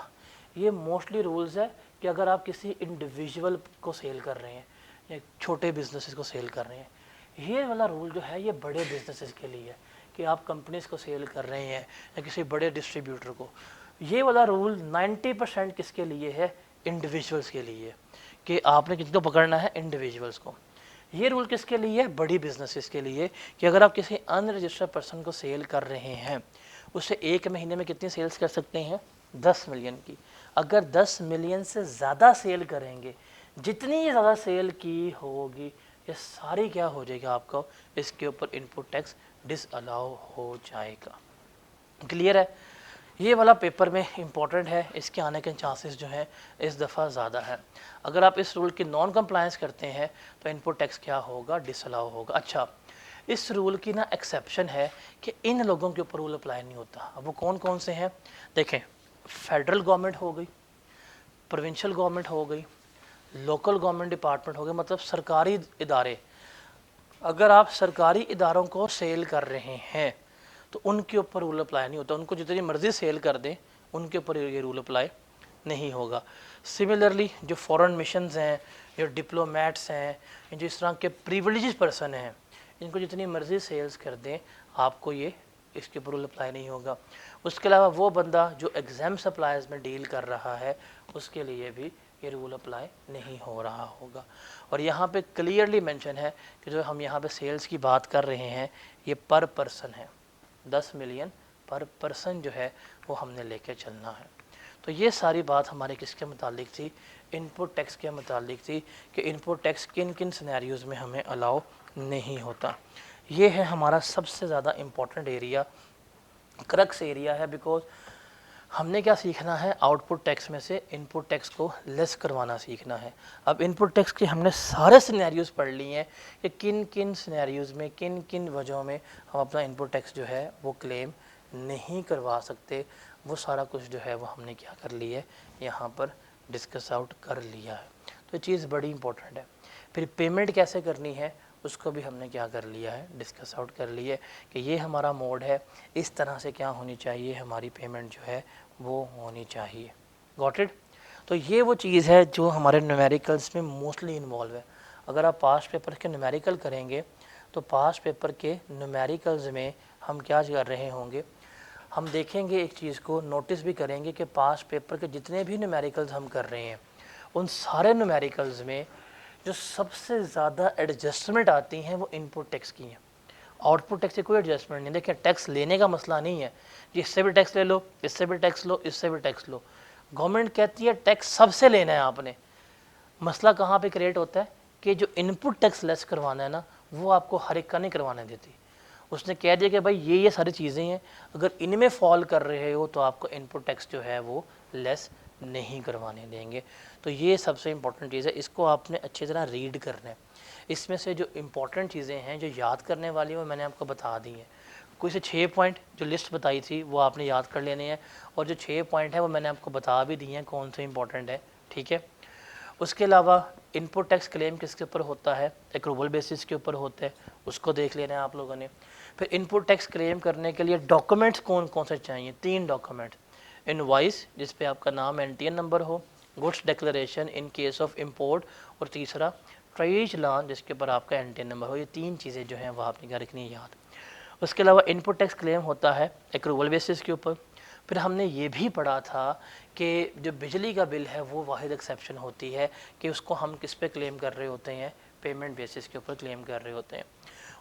یہ موسٹلی رولز ہے کہ اگر آپ کسی انڈیویژول کو سیل کر رہے ہیں یا چھوٹے بزنسز کو سیل کر رہے ہیں، یہ والا رول جو ہے یہ بڑے بزنسز کے لیے ہے کہ آپ کمپنیز کو سیل کر رہے ہیں یا کسی بڑے ڈسٹریبیوٹر کو۔ یہ والا رول 90% کس کے لیے ہے؟ انڈیویژولس کے لیے، کہ آپ نے کن کو پکڑنا ہے؟ انڈیویژولس کو۔ یہ رول کس کے لیے؟ بڑی بزنسز کے لیے، کہ اگر آپ کسی ان رجسٹرڈ پرسن کو سیل کر رہے ہیں اسے 1 مہینے میں کتنی سیلز کر سکتے ہیں؟ 10 ملین کی۔ اگر 10 ملین سے زیادہ سیل کریں گے، جتنی زیادہ سیل کی ہوگی یہ ساری کیا ہو جائے گا، آپ کو اس کے اوپر انپٹ ٹیکس ڈس الاؤ ہو جائے گا۔ کلیئر ہے؟ یہ والا پیپر میں امپورٹنٹ ہے، اس کے آنے کے چانسز جو ہیں اس دفعہ زیادہ ہے۔ اگر آپ اس رول کی نان کمپلائنس کرتے ہیں تو انپٹ ٹیکس کیا ہوگا؟ ڈس الاؤ ہوگا۔ اچھا اس رول کی نا ایکسیپشن ہے کہ ان لوگوں کے اوپر رول اپلائی نہیں ہوتا۔ اب وہ کون کون سے ہیں؟ دیکھیں، فیڈرل گورنمنٹ ہو گئی، پروونشل گورنمنٹ ہو گئی، لوکل گورنمنٹ ڈپارٹمنٹ ہو گئے، مطلب سرکاری ادارے۔ اگر آپ سرکاری اداروں کو سیل کر رہے ہیں تو ان کے اوپر رول اپلائی نہیں ہوتا، ان کو جتنی مرضی سیل کر دیں ان کے اوپر یہ رول اپلائی نہیں ہوگا۔ سملرلی جو فورن مشنز ہیں، جو ڈپلومیٹس ہیں، جو اس طرح کے پریویلیجز پرسن ہیں، ان کو جتنی مرضی سیلز کر دیں آپ کو یہ اس کے اوپر رول اپلائی نہیں ہوگا۔ اس کے علاوہ وہ بندہ جو ایگزام سپلائز میں ڈیل کر رہا ہے اس کے لیے بھی یہ رول اپلائی نہیں ہو رہا ہوگا۔ اور یہاں پہ کلیئرلی مینشن ہے کہ جو ہم یہاں پہ سیلز کی بات کر رہے ہیں یہ پر پرسن ہے، 10 ملین پر پرسن جو ہے وہ ہم نے لے کے چلنا ہے۔ تو یہ ساری بات ہمارے کس کے متعلق تھی؟ انپٹ ٹیکس کے متعلق تھی کہ انپٹ ٹیکس کن کن سینیریوز میں ہمیں الاؤ نہیں ہوتا۔ یہ ہے ہمارا سب سے زیادہ امپورٹنٹ ایریا، کرکس ایریا ہے، بیکاز ہم نے کیا سیکھنا ہے؟ آؤٹ پٹ ٹیکس میں سے انپٹ ٹیکس کو لیس کروانا سیکھنا ہے۔ اب انپٹ ٹیکس کے ہم نے سارے سینیریوز پڑھ لی ہیں کہ کن کن سینیریوز میں کن کن وجہوں میں ہم اپنا انپٹ ٹیکس جو ہے وہ کلیم نہیں کروا سکتے، وہ سارا کچھ جو ہے وہ ہم نے کیا کر لیا ہے، یہاں پر ڈسکس آؤٹ کر لیا ہے۔ تو یہ چیز بڑی امپورٹنٹ ہے۔ پھر پیمنٹ کیسے کرنی ہے اس کو بھی ہم نے کیا کر لیا ہے، ڈسکس آؤٹ کر لیا ہے کہ یہ ہمارا موڈ ہے، اس طرح سے کیا ہونی چاہیے، ہماری پیمنٹ جو ہے وہ ہونی چاہیے۔ Got it? تو یہ وہ چیز ہے جو ہمارے نیومیریکلس میں موسٹلی انوالو ہے۔ اگر آپ پاسٹ پیپر کے نیومیریکل کریں گے تو پاسٹ پیپر کے نیومیریکلز میں ہم کیا کر رہے ہوں گے، ہم دیکھیں گے ایک چیز کو نوٹس بھی کریں گے کہ پاسٹ پیپر کے جتنے بھی نیومیریکلز ہم کر رہے ہیں ان سارے نیومیریکلز میں جو سب سے زیادہ ایڈجسٹمنٹ آتی ہیں وہ انپٹ ٹیکس کی ہیں۔ آؤٹ پٹ ٹیکس سے کوئی ایڈجسٹمنٹ نہیں۔ دیکھیں ٹیکس لینے کا مسئلہ نہیں ہے کہ اس سے بھی ٹیکس لے لو، اس سے بھی ٹیکس لو، اس سے بھی ٹیکس لو۔ گورنمنٹ کہتی ہے ٹیکس سب سے لینا ہے آپ نے۔ مسئلہ کہاں پہ کریٹ ہوتا ہے کہ جو انپٹ ٹیکس لیس کروانا ہے نا وہ آپ کو ہر ایک کا نہیں کروانے دیتی۔ اس نے کہہ دیا کہ بھائی یہ ساری چیزیں ہیں، اگر ان میں فال کر رہے ہو تو آپ کو انپٹ ٹیکس جو ہے وہ لیس نہیں کروانے دیں گے۔ تو یہ سب سے امپورٹنٹ چیز ہے، اس کو آپ نے اچھی طرح ریڈ کرنا ہے۔ اس میں سے جو امپورٹنٹ چیزیں ہیں جو یاد کرنے والی ہیں وہ میں نے آپ کو بتا دی ہیں۔ کوئی سے 6 پوائنٹ جو لسٹ بتائی تھی وہ آپ نے یاد کر لینے ہیں، اور جو 6 پوائنٹ ہیں وہ میں نے آپ کو بتا بھی دی ہیں کون سے امپورٹنٹ ہے، ٹھیک ہے۔ اس کے علاوہ انپٹ ٹیکس کلیم کس کے اوپر ہوتا ہے؟ ایکروول بیسس کے اوپر ہوتا ہے، اس کو دیکھ لینا ہے آپ لوگوں نے۔ پھر انپٹ ٹیکس کلیم کرنے کے لیے ڈاکومنٹس کون کون سے چاہیے؟ 3 ڈاکومنٹ، انوائس جس پہ آپ کا نام این ٹی این نمبر ہو، goods declaration in case of import, اور تیسرا ٹریڈ چلان جس کے اوپر آپ کا این ٹی این نمبر ہو۔ یہ 3 چیزیں جو ہیں وہ آپ نے کیا رکھنی ہے یاد۔ اس کے علاوہ انپٹ ٹیکس کلیم ہوتا ہے ایکروول بیسس کے اوپر۔ پھر ہم نے یہ بھی پڑھا تھا کہ جو بجلی کا بل ہے وہ واحد ایکسیپشن ہوتی ہے کہ اس کو ہم کس پہ کلیم کر رہے ہوتے ہیں؟ پیمنٹ بیسس کے اوپر کلیم کر رہے ہوتے ہیں.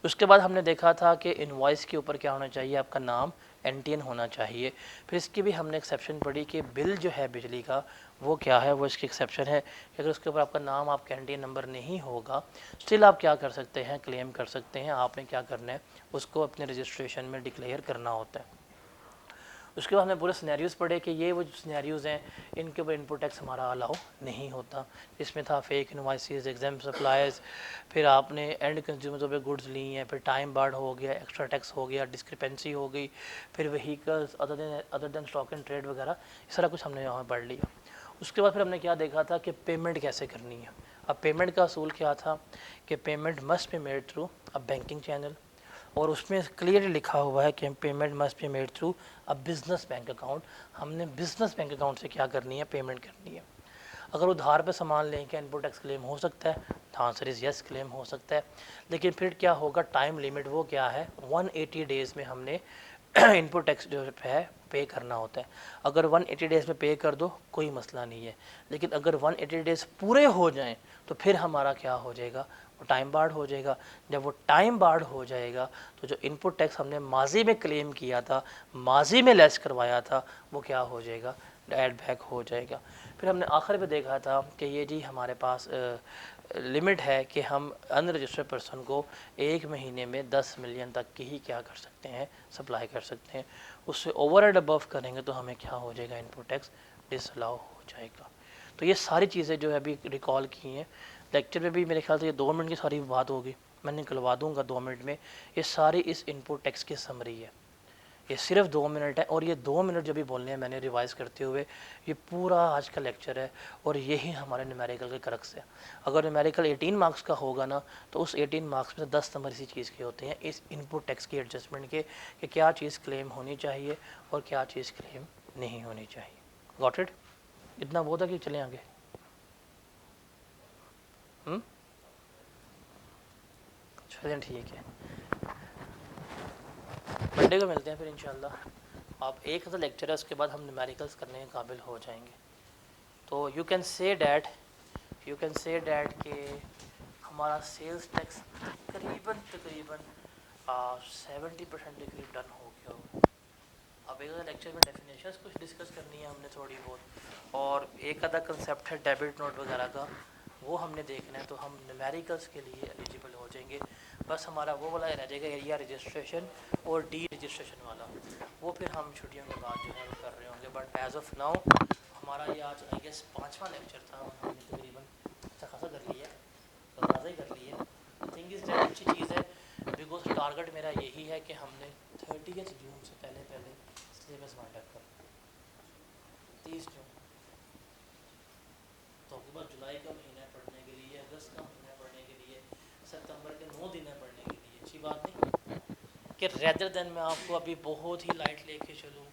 اس کے بعد ہم نے دیکھا تھا کہ انوائس کے اوپر کیا ہونا چاہیے, آپ کا نام NTN ہونا چاہیے. پھر اس کی بھی ہم نے ایکسیپشن پڑھی کہ بل جو ہے بجلی کا وہ کیا ہے, وہ اس کی ایکسیپشن ہے کہ اگر اس کے اوپر آپ کا نام, آپ کا NTN نمبر نہیں ہوگا, اسٹل آپ کیا کر سکتے ہیں, کلیم کر سکتے ہیں. آپ نے کیا کرنا ہے, اس کو اپنے رجسٹریشن میں ڈکلیئر کرنا ہوتا ہے. اس کے بعد ہم نے پورے سینیریوز پڑھے کہ یہ وہ سینیریوز ہیں ان کے اوپر انپٹ ٹیکس ہمارا الاؤ نہیں ہوتا. اس میں تھا فیک انوائسز, ایگزام سپلائز, پھر آپ نے اینڈ کنزیومرز پہ گڈز لی ہیں, پھر ٹائم بارڈ ہو گیا, ایکسٹرا ٹیکس ہو گیا, ڈسکرپنسی ہو گئی, پھر vehicles other than stock and trade وغیرہ, اس طرح کچھ ہم نے یہاں پڑھ لیا. اس کے بعد پھر ہم نے کیا دیکھا تھا کہ پیمنٹ کیسے کرنی ہے. اب پیمنٹ کا اصول کیا تھا کہ payment must be made through a banking channel, اور اس میں کلیئرلی لکھا ہوا ہے کہ payment must be made through a business bank account. ہم نے بزنس بینک اکاؤنٹ سے کیا کرنی ہے, پیمنٹ کرنی ہے. اگر ادھار پہ سامان لیں کہ انپٹ ٹیکس کلیم ہو سکتا ہے, آنسر از یس, کلیم ہو سکتا ہے. لیکن پھر کیا ہوگا, ٹائم لیمٹ وہ کیا ہے, 180 ڈیز میں ہم نے انپٹ ٹیکس جو ہے پے کرنا ہوتا ہے. اگر 180 ڈیز میں پے کر دو کوئی مسئلہ نہیں ہے, لیکن اگر 180 ڈیز پورے ہو جائیں تو پھر ہمارا کیا ہو جائے گا, وہ ٹائم بارڈ ہو جائے گا. جب وہ ٹائم بارڈ ہو جائے گا تو جو انپٹ ٹیکس ہم نے ماضی میں کلیم کیا تھا, ماضی میں لیس کروایا تھا, وہ کیا ہو جائے گا, ایڈ بیک ہو جائے گا. پھر ہم نے آخر پہ دیکھا تھا کہ یہ جی ہمارے پاس لمٹ ہے کہ ہم ان رجسٹرڈ پرسن کو 1 مہینے میں 10 ملین تک کی ہی کیا کر سکتے ہیں, سپلائی کر سکتے ہیں. اس سے اوور اینڈ ابو کریں گے تو ہمیں کیا ہو جائے گا, انپٹ ٹیکس ڈس الاؤ ہو جائے گا. تو یہ ساری چیزیں جو ہے ابھی ریکال کی ہیں لیکچر میں بھی, میرے خیال سے یہ 2 منٹ کی ساری بات ہوگی, میں نکلوا دوں گا 2 منٹ میں. یہ ساری اس انپٹ ٹیکس کی سمری ہے, یہ صرف 2 منٹ ہے. اور یہ 2 منٹ جو بھی بولنے ہیں میں نے ریوائز کرتے ہوئے, یہ پورا آج کا لیکچر ہے, اور یہی ہمارے نیومیریکل کے کرکس ہے. اگر نیومیریکل 18 مارکس کا ہوگا نا, تو اس 18 مارکس میں سے 10 نمبر اسی چیز کے ہوتے ہیں, اس انپٹ ٹیکس کی ایڈجسٹمنٹ کے, کہ کیا چیز کلیم ہونی چاہیے اور کیا چیز کلیم نہیں ہونی چاہیے. Got it? اتنا وہ تھا کہ چلیں آگے. چلیں ٹھیک ہے, منڈے کو ملتے ہیں پھر انشاءاللہ. آپ ایک ہفتہ لیکچر ہے, اس کے بعد ہم نیومیریکلس کرنے کے قابل ہو جائیں گے. تو یو کین سے دیٹ کہ ہمارا سیلز ٹیکس تقریباً 70% کے قریب ڈن ہو گیا ہو. اب ایک لیکچر میں ڈیفینیشنس کچھ ڈسکس کرنی ہے ہم نے تھوڑی بہت, اور ایک آدھا کنسیپٹ ہے ڈیبٹ نوٹ وغیرہ کا, وہ ہم نے دیکھنا ہے. تو ہم نیومیریکلس کے لیے ایلیجیبل ہو جائیں گے. بس ہمارا وہ والا رہ جائے گا ایریا رجسٹریشن اور ڈی رجسٹریشن والا, وہ پھر ہم چھٹیوں کے بعد جو ہے وہ کر رہے ہوں گے. بٹ ایز آف ناؤ ہمارا یہ آج آئی گیس 5واں لیکچر تھا, ہم نے تقریباً اچھا خاصا کر لیا ہے, اندازہ ہی کر لیا ہے. تھنگ از دیٹ اچھی چیز ہے, بیکاز ٹارگیٹ میرا یہی ہے کہ ہم نے 30 جون سے پہلے سلیبس وائنڈ اپ کر 30 جون. تو کے بعد جولائی کا مہینہ ہے پڑھنے کے لیے, اگست کا مہینہ ہے پڑھنے کے لیے, ستمبر کے 9 دن ہے پڑھنے کے لیے. اچھی بات نہیں کہ ریدر دین میں آپ کو ابھی بہت ہی لائٹ لے کے چلوں,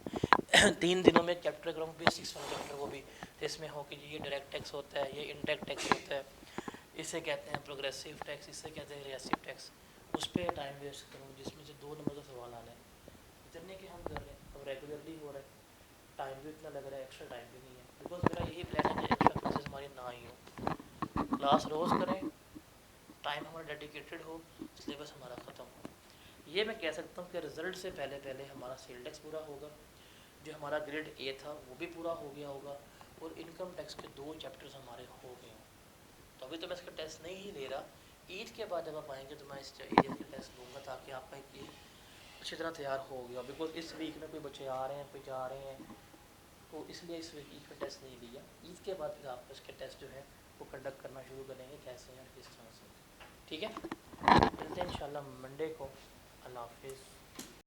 3 دنوں میں چیپٹر کروں, بیسکس والا چیپٹر وہ بھی, اس میں ہو کہ یہ ڈائریکٹ ٹیکس ہوتا ہے, یہ انڈائریکٹ ٹیکس ہوتا ہے, اسے کہتے ہیں پروگریسو ٹیکس, اسے کہتے ہیں ریگریسو ٹیکس. اس پہ ٹائم ویسٹ کروں جس میں سے 2 نمبر کا سوال آنا ہے. اتنے کہ ہم کر رہے ہیں, اب ریگولرلی ہو رہا ہے, ٹائم بھی اتنا لگ رہا ہے, ایکسٹرا ٹائم بھی نہیں ہے. بیکاز میرا یہی پلان ہے کہ ایکسٹرا کلاسز ہماری نہ ہی ہو, کلاس روز کریں, ٹائم ہمارا ڈیڈیکیٹڈ ہو, سلیبس ہمارا ختم ہو. یہ میں کہہ سکتا ہوں کہ رزلٹ سے پہلے ہمارا سیل ٹیکس پورا ہوگا, جو ہمارا گریڈ اے تھا وہ بھی پورا ہو گیا ہوگا, اور انکم ٹیکس کے 2 چیپٹرز ہمارے ہو گئے ہوں. تو ابھی تو میں اس کا ٹیسٹ نہیں ہی لے رہا, عید کے بعد جب آپ آئیں گے تو میں اس ایریا کا ٹیسٹ لوں گا, تاکہ آپ کا ایک اچھی طرح تیار ہو گیا. بیکاز اس ویک میں کوئی بچے آ رہے ہیں, کوئی جا رہے ہیں, تو اس لیے اس ویک عید کا ٹیسٹ نہیں لیا. عید کے بعد پھر آپ اس کے ٹیسٹ جو ہے وہ کنڈکٹ کرنا شروع کریں گے, کیسے ہیں کس طرح سے. ٹھیک ہے, ملتے ہیں انشاءاللہ منڈے کو. اللہ حافظ.